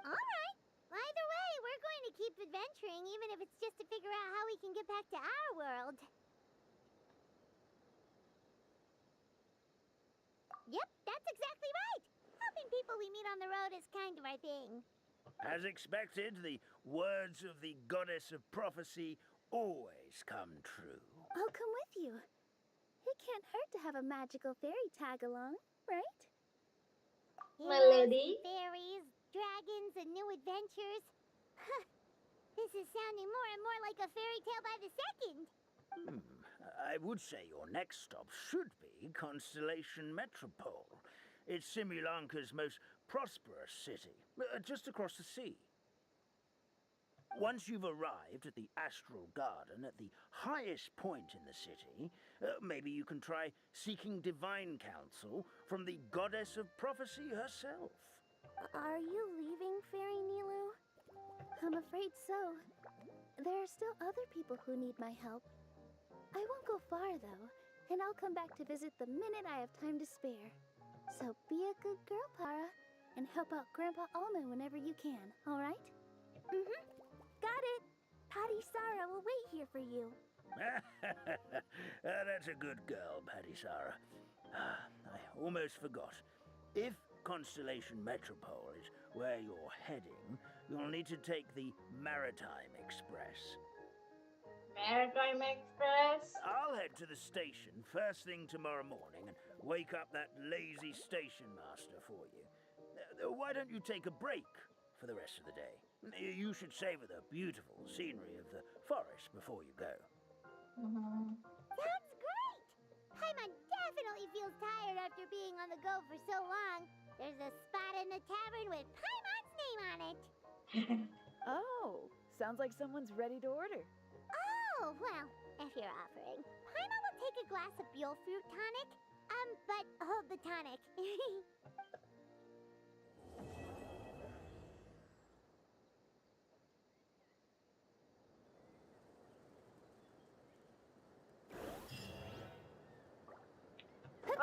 All right. Either way, we're going to keep adventuring, even if it's just to figure out how we can get back to our world. Yep, that's exactly right. Helping people we meet on the road is kind of our thing. As expected, the words of the goddess of prophecy always come true. I'll come with you. It can't hurt to have a magical fairy tag along, right? My Heroes, lady. fairies, dragons, and new adventures. This is sounding more and more like a fairy tale by the second. I would say your next stop should be Constellation Metropole. It's Simulanka's most prosperous city, just across the sea. Once you've arrived at the Astral Garden at the highest point in the city, maybe you can try seeking divine counsel from the goddess of prophecy herself. Are you leaving, Fairy Nilu? I'm afraid so. There are still other people who need my help. I won't go far, though, and I'll come back to visit the minute I have time to spare. So be a good girl, Para, and help out Grandpa Alma whenever you can, all right? Mm-hmm. Got it. Patty Sarah will wait here for you. That's a good girl, Paddy Sarah. I almost forgot. If Constellation Metropole is where you're heading, you'll need to take the Maritime Express. Maritime Express. I'll head to the station first thing tomorrow morning and wake up that lazy station master for you. Why don't you take a break for the rest of the day? You should savor the beautiful scenery of the forest before you go. Sounds great! Paimon definitely feels tired after being on the go for so long. There's a spot in the tavern with Paimon's name on it. Oh, sounds like someone's ready to order. Oh, well, if you're offering. Paimon will take a glass of Buell fruit tonic. But hold the tonic.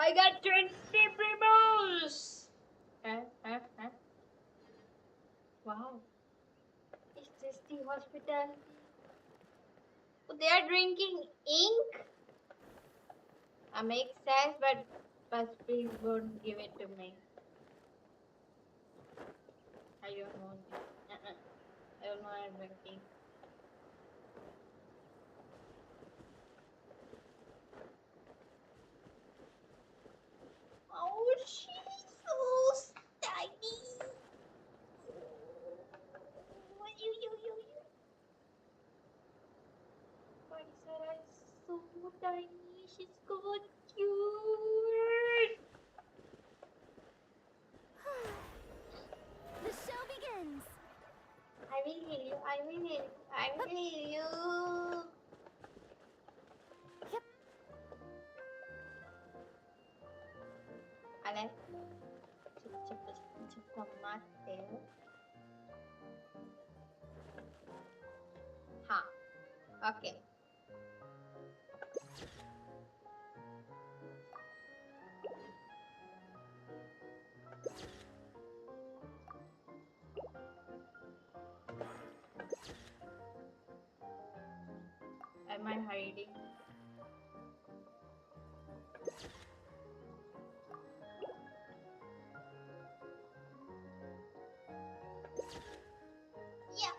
I got 20 primos! Wow. Is this the hospitality? Oh, they are drinking ink? That makes sense, but please don't give it to me. I don't want it. I don't want to drink ink. Oh, she's so tiny. Paisara is so tiny. She's so cute. The show begins. I will heal you. I will heal you. I will heal you. Yep. Alex, Mateo. Ha. Okay. Am I hiding? Yeah.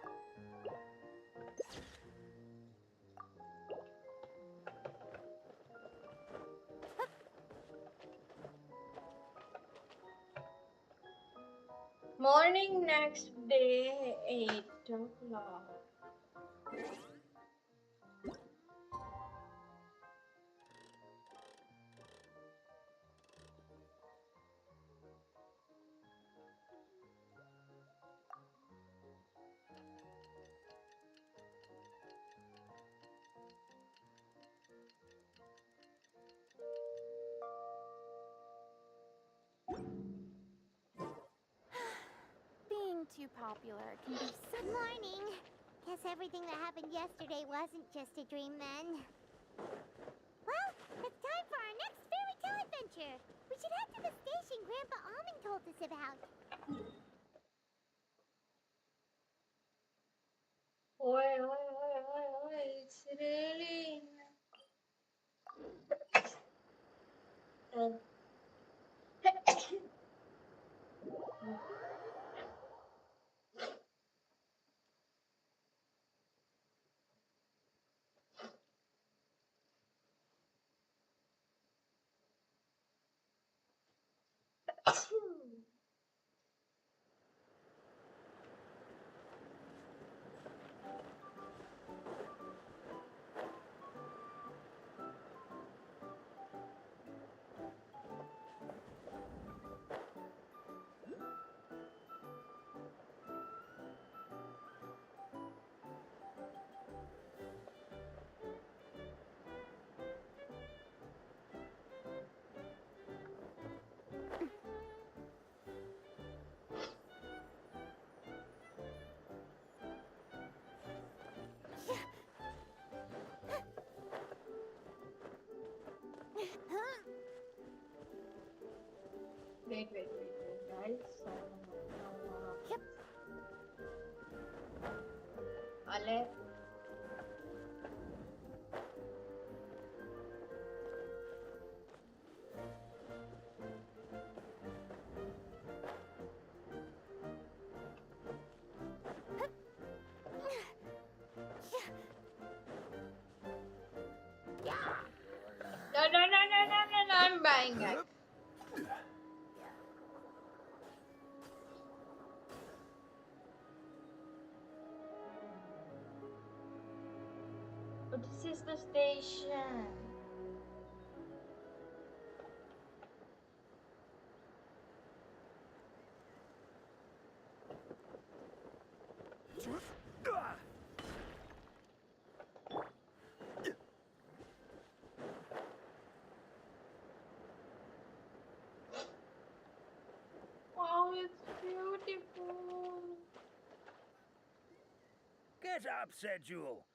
Morning next day, 8 o'clock. Being too popular can be Good morning. Guess everything that happened yesterday wasn't just a dream then. Well, it's time for our next fairy tale adventure. We should head to the station Grandpa Almond told us about. Vale. No, no, no, no, no, no, no, I'm buying it. But this is the station. Wow, it's beautiful. Get up, said Jewel.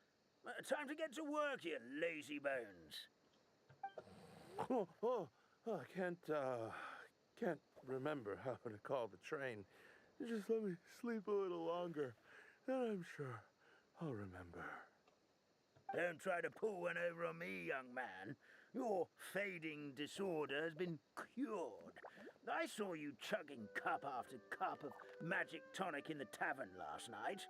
Time to get to work, you lazy bones. I can't remember how to call the train. Just let me sleep a little longer, and I'm sure I'll remember. Don't try to pull one over on me, young man. Your fading disorder has been cured. I saw you chugging cup after cup of magic tonic in the tavern last night.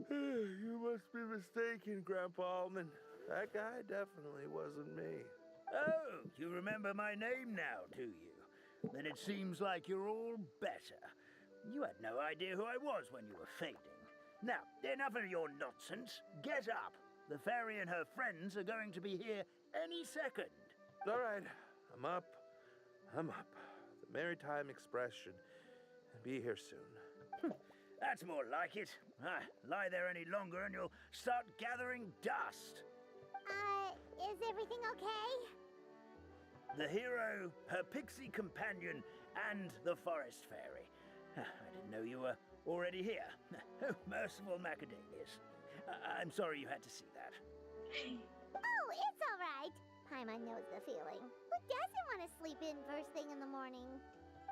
You must be mistaken, Grandpa Almond. That guy definitely wasn't me. Oh, you remember my name now, do you? Then it seems like you're all better. You had no idea who I was when you were fading. Now, enough of your nonsense. Get up. The fairy and her friends are going to be here any second. All right, I'm up. The Maritime Express should be here soon. That's more like it. Lie there any longer and you'll start gathering dust. Is everything okay? The hero, her pixie companion, and the forest fairy. I didn't know you were already here. Oh, merciful macadamias. I'm sorry you had to see that. Oh, it's all right. Paimon knows the feeling. Who doesn't want to sleep in first thing in the morning?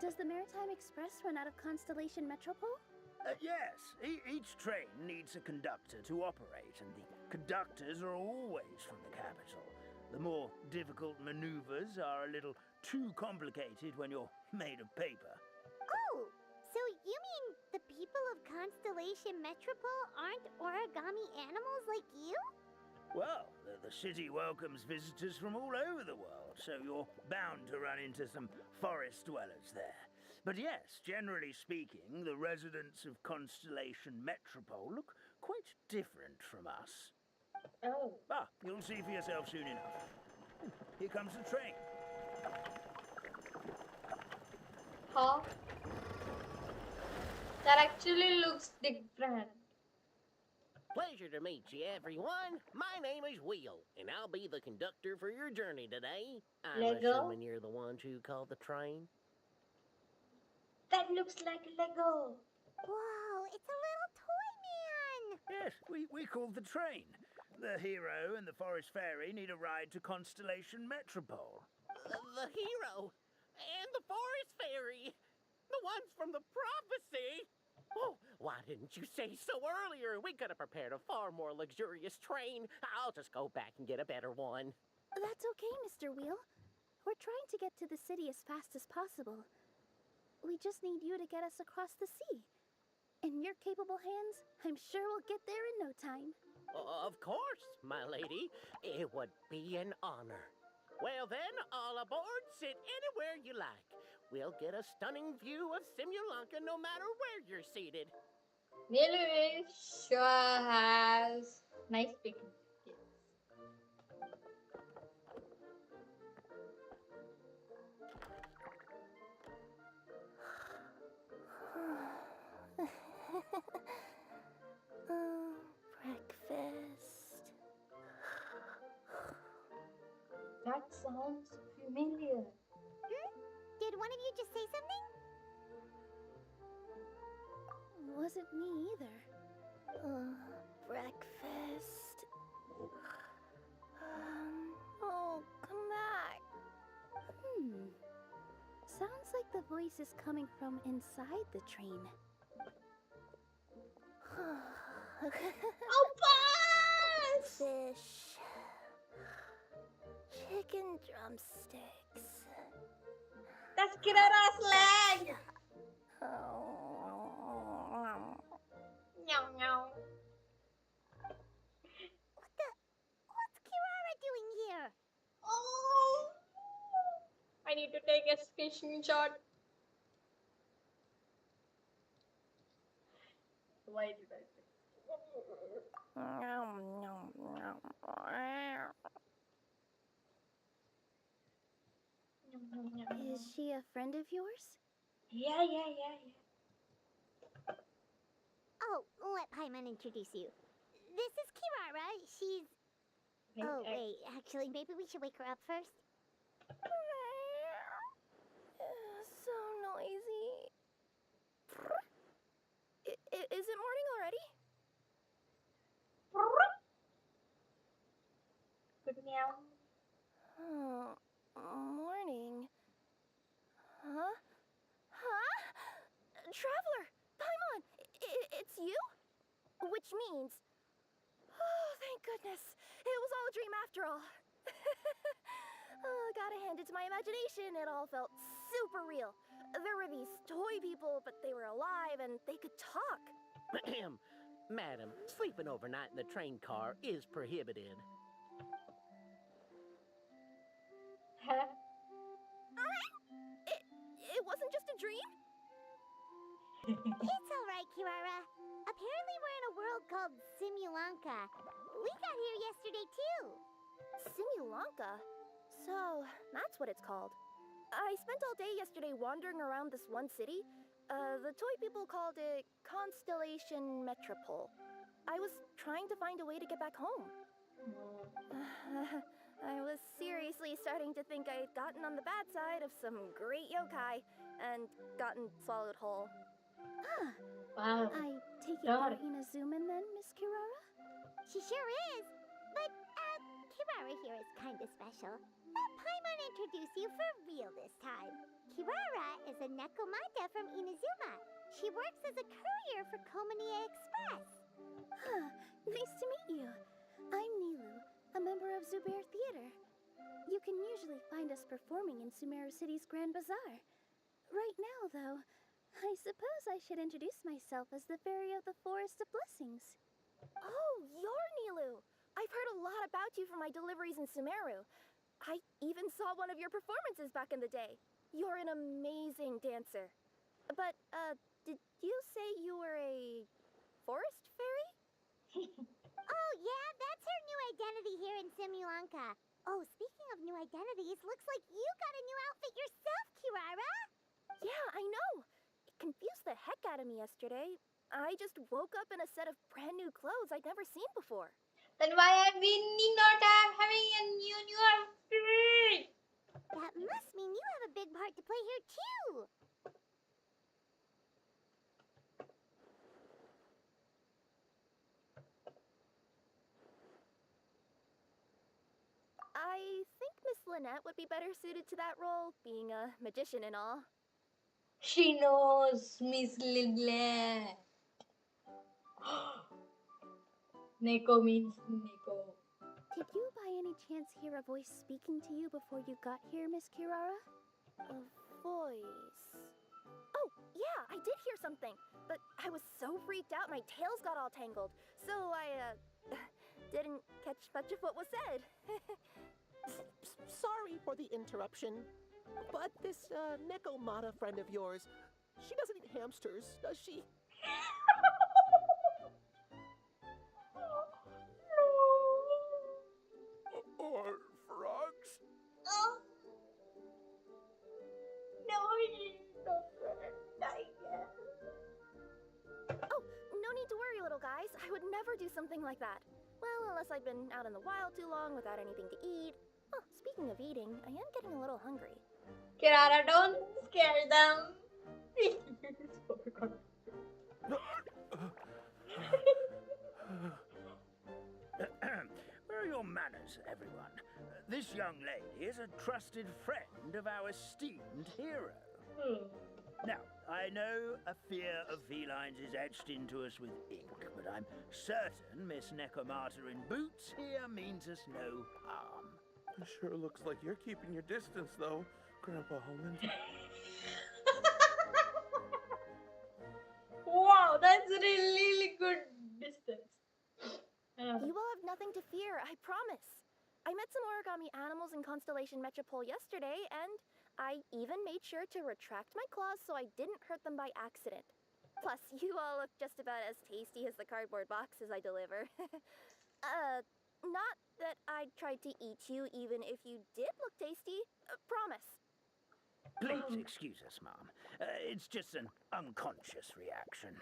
Does the Maritime Express run out of Constellation Metropole? Yes, each train needs a conductor to operate, and the conductors are always from the capital. The more difficult maneuvers are a little too complicated when you're made of paper. Oh, so you mean the people of Constellation Metropole aren't origami animals like you? Well, the city welcomes visitors from all over the world, so you're bound to run into some forest dwellers there. But yes, generally speaking, the residents of Constellation Metropole look quite different from us. Oh. You'll see for yourself soon enough. Here comes the train. Huh? That actually looks different. Pleasure to meet you, everyone. My name is Will, and I'll be the conductor for your journey today. I'm Lego? assuming you're the ones who called the train. That looks like Lego. Whoa, it's a little toy man! Yes, we called the train. The hero and the forest fairy need a ride to Constellation Metropole. The hero and the forest fairy, the ones from the prophecy. Oh, why didn't you say so earlier? We could have prepared a far more luxurious train. I'll just go back and get a better one. That's okay, Mr. Wheel. We're trying to get to the city as fast as possible. We just need you to get us across the sea. In your capable hands, I'm sure we'll get there in no time. Of course, my lady. It would be an honor. Well then, all aboard, sit anywhere you like. We'll get a stunning view of Simulanka no matter where you're seated. Really sure has nice picking skills. Breakfast. That sounds familiar. Did one of you just say something? Wasn't me either. Breakfast. Oh, come back. Sounds like the voice is coming from inside the train. Oh, pass! Fish. Chicken drumsticks. That's Kirara's leg! Oh. Meow, meow. What's Kirara doing here? Oh! I need to take a screenshot. Why did I say? Is she a friend of yours? Yeah. Oh, let Paimon introduce you. This is Kirara. She's... Oh, wait. Actually, maybe we should wake her up first. So noisy. Is it morning already? Good meow. Oh, morning. Huh? Traveler! Paimon! It's you? Which means... Oh, thank goodness. It was all a dream after all. Gotta hand it to my imagination. It all felt super real. There were these toy people, but they were alive and they could talk. Madam, sleeping overnight in the train car is prohibited. It wasn't just a dream? It's alright, Kirara. Apparently we're in a world called Simulanka. We got here yesterday, too. Simulanka? So, that's what it's called. I spent all day yesterday wandering around this one city. The toy people called it Constellation Metropole. I was trying to find a way to get back home. I was seriously starting to think I'd gotten on the bad side of some great yokai and gotten swallowed whole. Wow. I take it Got you're Inazuman then, Miss Kirara? She sure is. But, Kirara here is kinda special. Let Paimon introduce you for real this time. Kirara is a Nekomata from Inazuma. She works as a courier for Komania Express. Nice to meet you. I'm Nilu, a member of Zubair Theater. You can usually find us performing in Sumeru City's Grand Bazaar. Right now, though, I suppose I should introduce myself as the Fairy of the Forest of Blessings. Oh, you're Nilu! I've heard a lot about you from my deliveries in Sumeru. I even saw one of your performances back in the day. You're an amazing dancer. But, did you say you were a forest fairy? Oh, yeah, that's her new identity here in Simulanka. Oh, speaking of new identities, looks like you got a new outfit yourself, Kirara. Yeah, I know. It confused the heck out of me yesterday. I just woke up in a set of brand new clothes I'd never seen before. Then why are we not having a new outfit? That must mean you have a big part to play here, too. I think Miss Lynette would be better suited to that role, being a magician and all. She knows Miss Lidle. Neko means Neko. Did you by any chance hear a voice speaking to you before you got here, Miss Kirara? A voice... Oh, yeah, I did hear something, but I was so freaked out my tails got all tangled, so I, didn't catch much of what was said. Sorry for the interruption, but this Nekomata friend of yours, she doesn't eat hamsters, does she? Or frogs? Oh. No, he's not dying. Oh, no need to worry, little guys. I would never do something like that. Well, unless I've been out in the wild too long without anything to eat. Oh, speaking of eating, I am getting a little hungry. Kirara, don't scare them. Where are your manners, everyone? This young lady is a trusted friend of our esteemed hero. Now, I know a fear of felines is etched into us with ink, but I'm certain Miss Necomata in boots here means us no harm. It sure looks like you're keeping your distance, though, Grandpa Holman. Wow, that's a really good distance. You will have nothing to fear, I promise. I met some origami animals in Constellation Metropole yesterday, and I even made sure to retract my claws so I didn't hurt them by accident. Plus, you all look just about as tasty as the cardboard boxes I deliver. Not that I'd try to eat you even if you did look tasty. Promise. Please excuse us, Mom. It's just an unconscious reaction.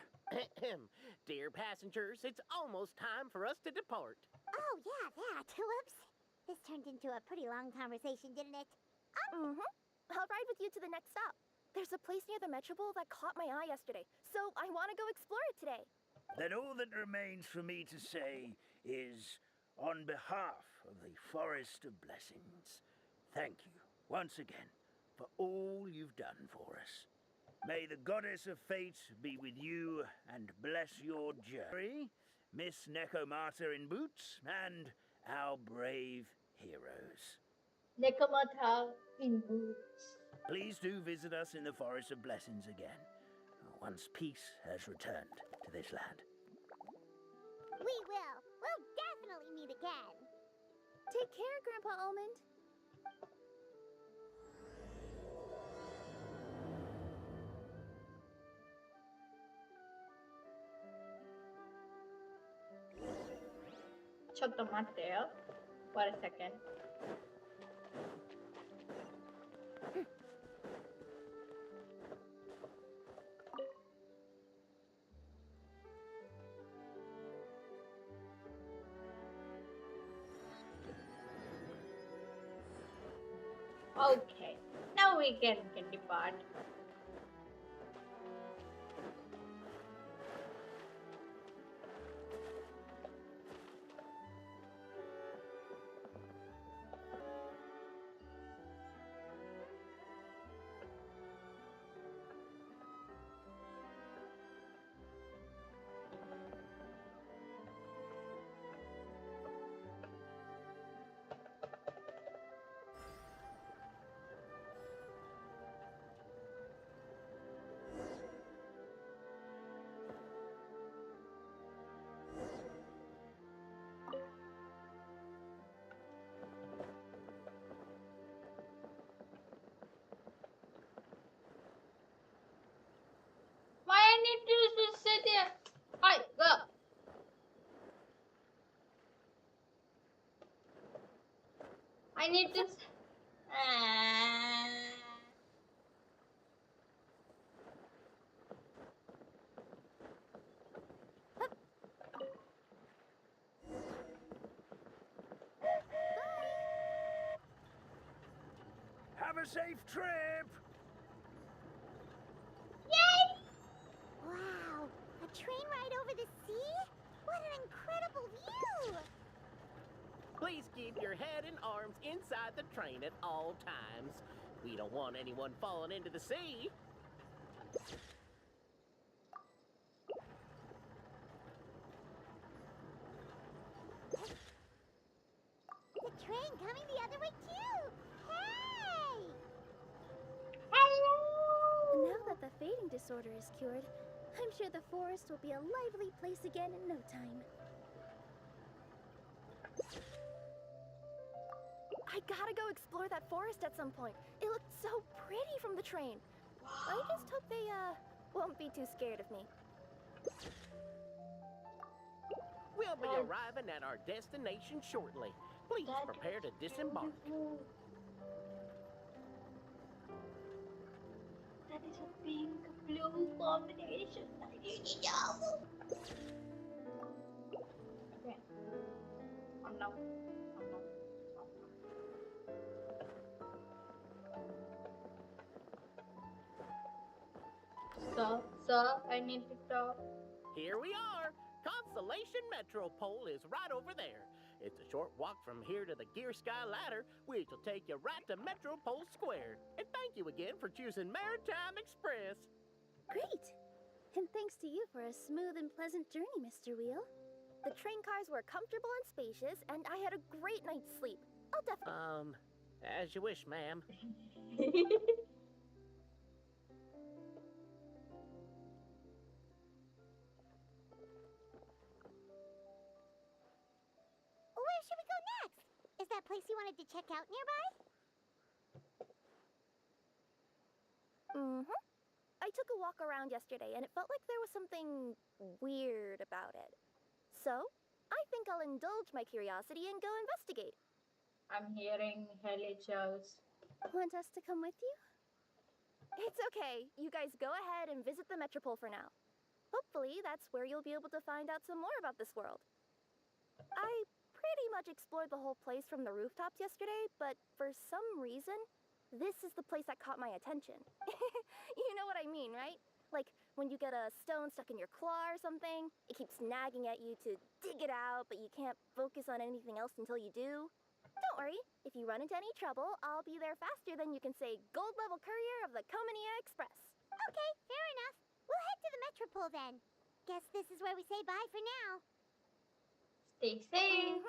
Dear passengers, it's almost time for us to depart. Oh, yeah, that. Whoops. This turned into a pretty long conversation, didn't it? Mm-hmm. I'll ride with you to the next stop. There's a place near the Metropole that caught my eye yesterday, so I want to go explore it today. Then all that remains for me to say is, on behalf of the Forest of Blessings, thank you once again for all you've done for us. May the Goddess of Fate be with you and bless your journey, Miss Necomata in boots, and our brave heroes. Necomata in boots. Please do visit us in the Forest of Blessings again, once peace has returned to this land. We will. We'll definitely meet again. Take care, Grandpa Almond. Chotto Matteo for a second. Okay, now we can depart. Why I need to just sit here? Hi, go. I need to. Have a safe trip! Yay! Wow, a train ride over the sea? What an incredible view! Please keep your head and arms inside the train at all times. We don't want anyone falling into the sea. The train coming the other way too! Hey! And now that the fading disorder is cured, I'm sure the forest will be a lively place again in no time. I gotta go explore that forest at some point. It looked so pretty from the train. I just hope they, won't be too scared of me. We'll be arriving at our destination shortly. Please prepare to disembark. That is a pink blue combination. I really know. Okay. Oh no. Oh no. Sir, I need to talk. Here we are. Constellation Metropole is right over there. It's a short walk from here to the Gear Sky Ladder, which will take you right to Metropole Square. And thank you again for choosing Maritime Express. Great! And thanks to you for a smooth and pleasant journey, Mr. Wheel. The train cars were comfortable and spacious, and I had a great night's sleep. I'll definitely. As you wish, ma'am. Where should we go next? Is that place you wanted to check out nearby? Mm-hmm. I took a walk around yesterday, and it felt like there was something weird about it. So, I think I'll indulge my curiosity and go investigate. I'm hearing LHOs. Want us to come with you? It's okay. You guys go ahead and visit the Metropole for now. Hopefully, that's where you'll be able to find out some more about this world. I pretty much explored the whole place from the rooftops yesterday, but for some reason, this is the place that caught my attention. You know what I mean, right? Like when you get a stone stuck in your claw or something, it keeps nagging at you to dig it out, but you can't focus on anything else until you do. Don't worry, if you run into any trouble, I'll be there faster than you can say gold level courier of the Comania Express. Okay, fair enough. We'll head to the Metropole then. Guess this is where we say bye for now. Stay safe.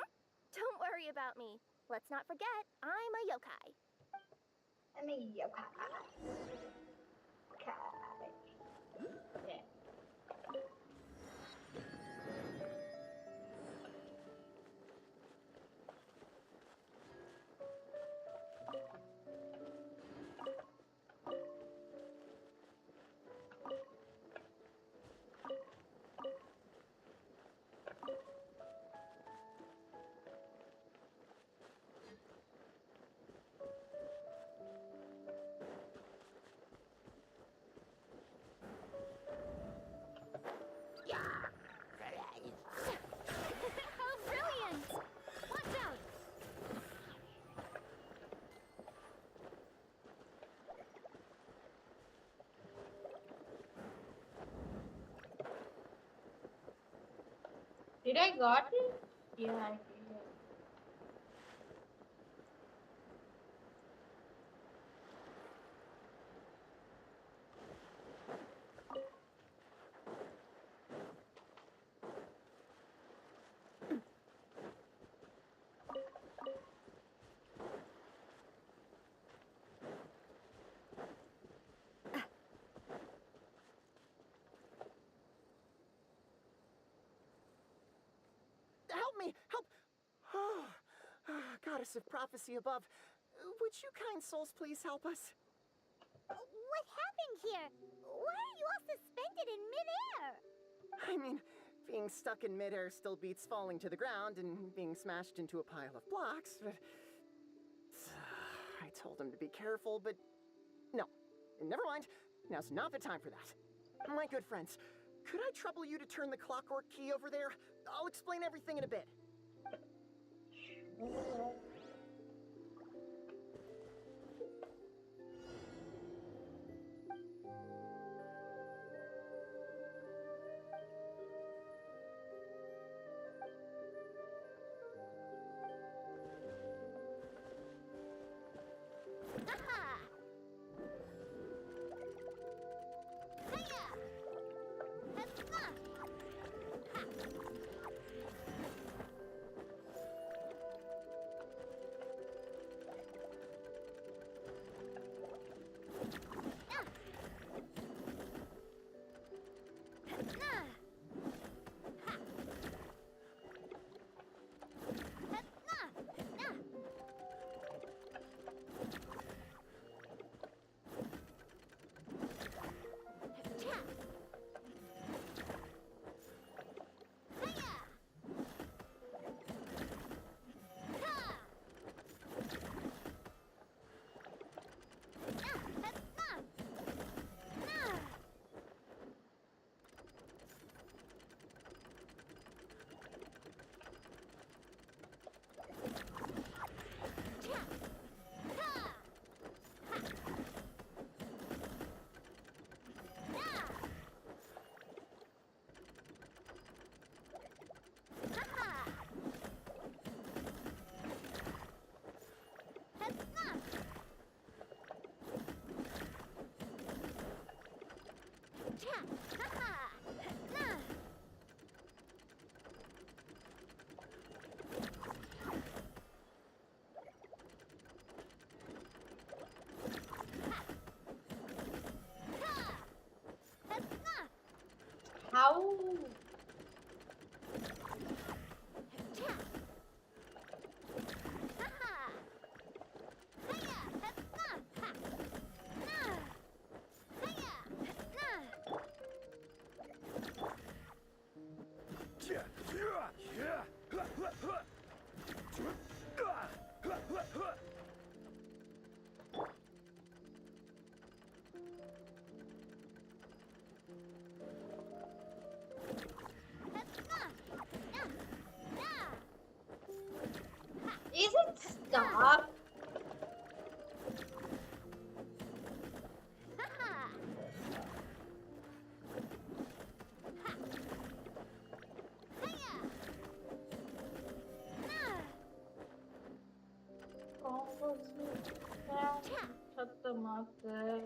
Don't worry about me. Let's not forget, I'm a yokai. I'm a yokai. Okay. Yeah. How brilliant! Watch out! Did I got it? Yeah, I did. Help me! Help! Goddess of prophecy above, would you kind souls please help us? What happened here? Why are you all suspended in midair? I mean, being stuck in midair still beats falling to the ground and being smashed into a pile of blocks, but... I told him to be careful, but... No. Never mind. Now's not the time for that. My good friends, could I trouble you to turn the clockwork key over there? I'll explain everything in a bit. Aha! Hiya! Huzzah! Ha! Okay.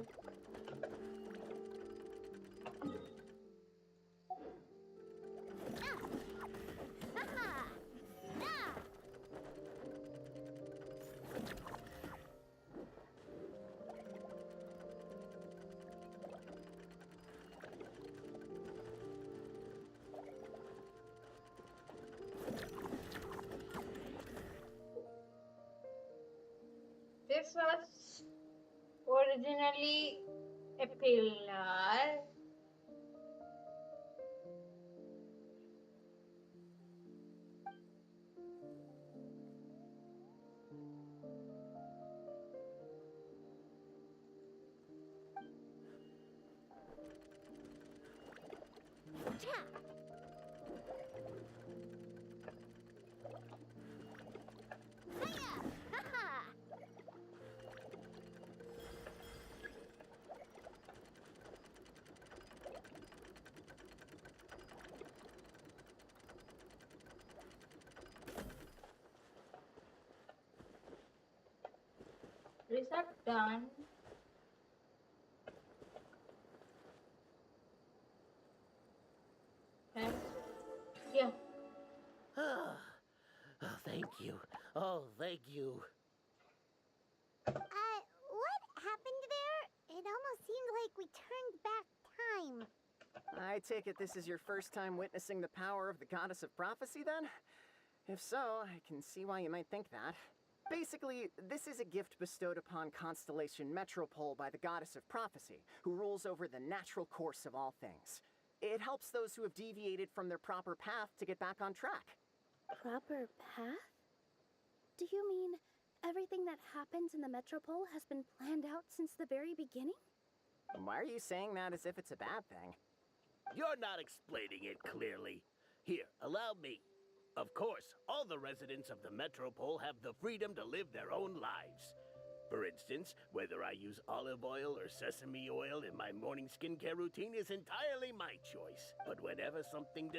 This was originally a pillar. Reset done. And yeah, Oh, thank you. Oh, thank you. What happened there? It almost seemed like we turned back time. I take it this is your first time witnessing the power of the goddess of prophecy, then? If so, I can see why you might think that. Basically, this is a gift bestowed upon Constellation Metropole by the goddess of prophecy, who rules over the natural course of all things. It helps those who have deviated from their proper path to get back on track. Proper path? Do you mean everything that happens in the Metropole has been planned out since the very beginning? Why are you saying that as if it's a bad thing? You're not explaining it clearly. Here, allow me. Of course, all the residents of the Metropole have the freedom to live their own lives. For instance, whether I use olive oil or sesame oil in my morning skincare routine is entirely my choice. But whenever something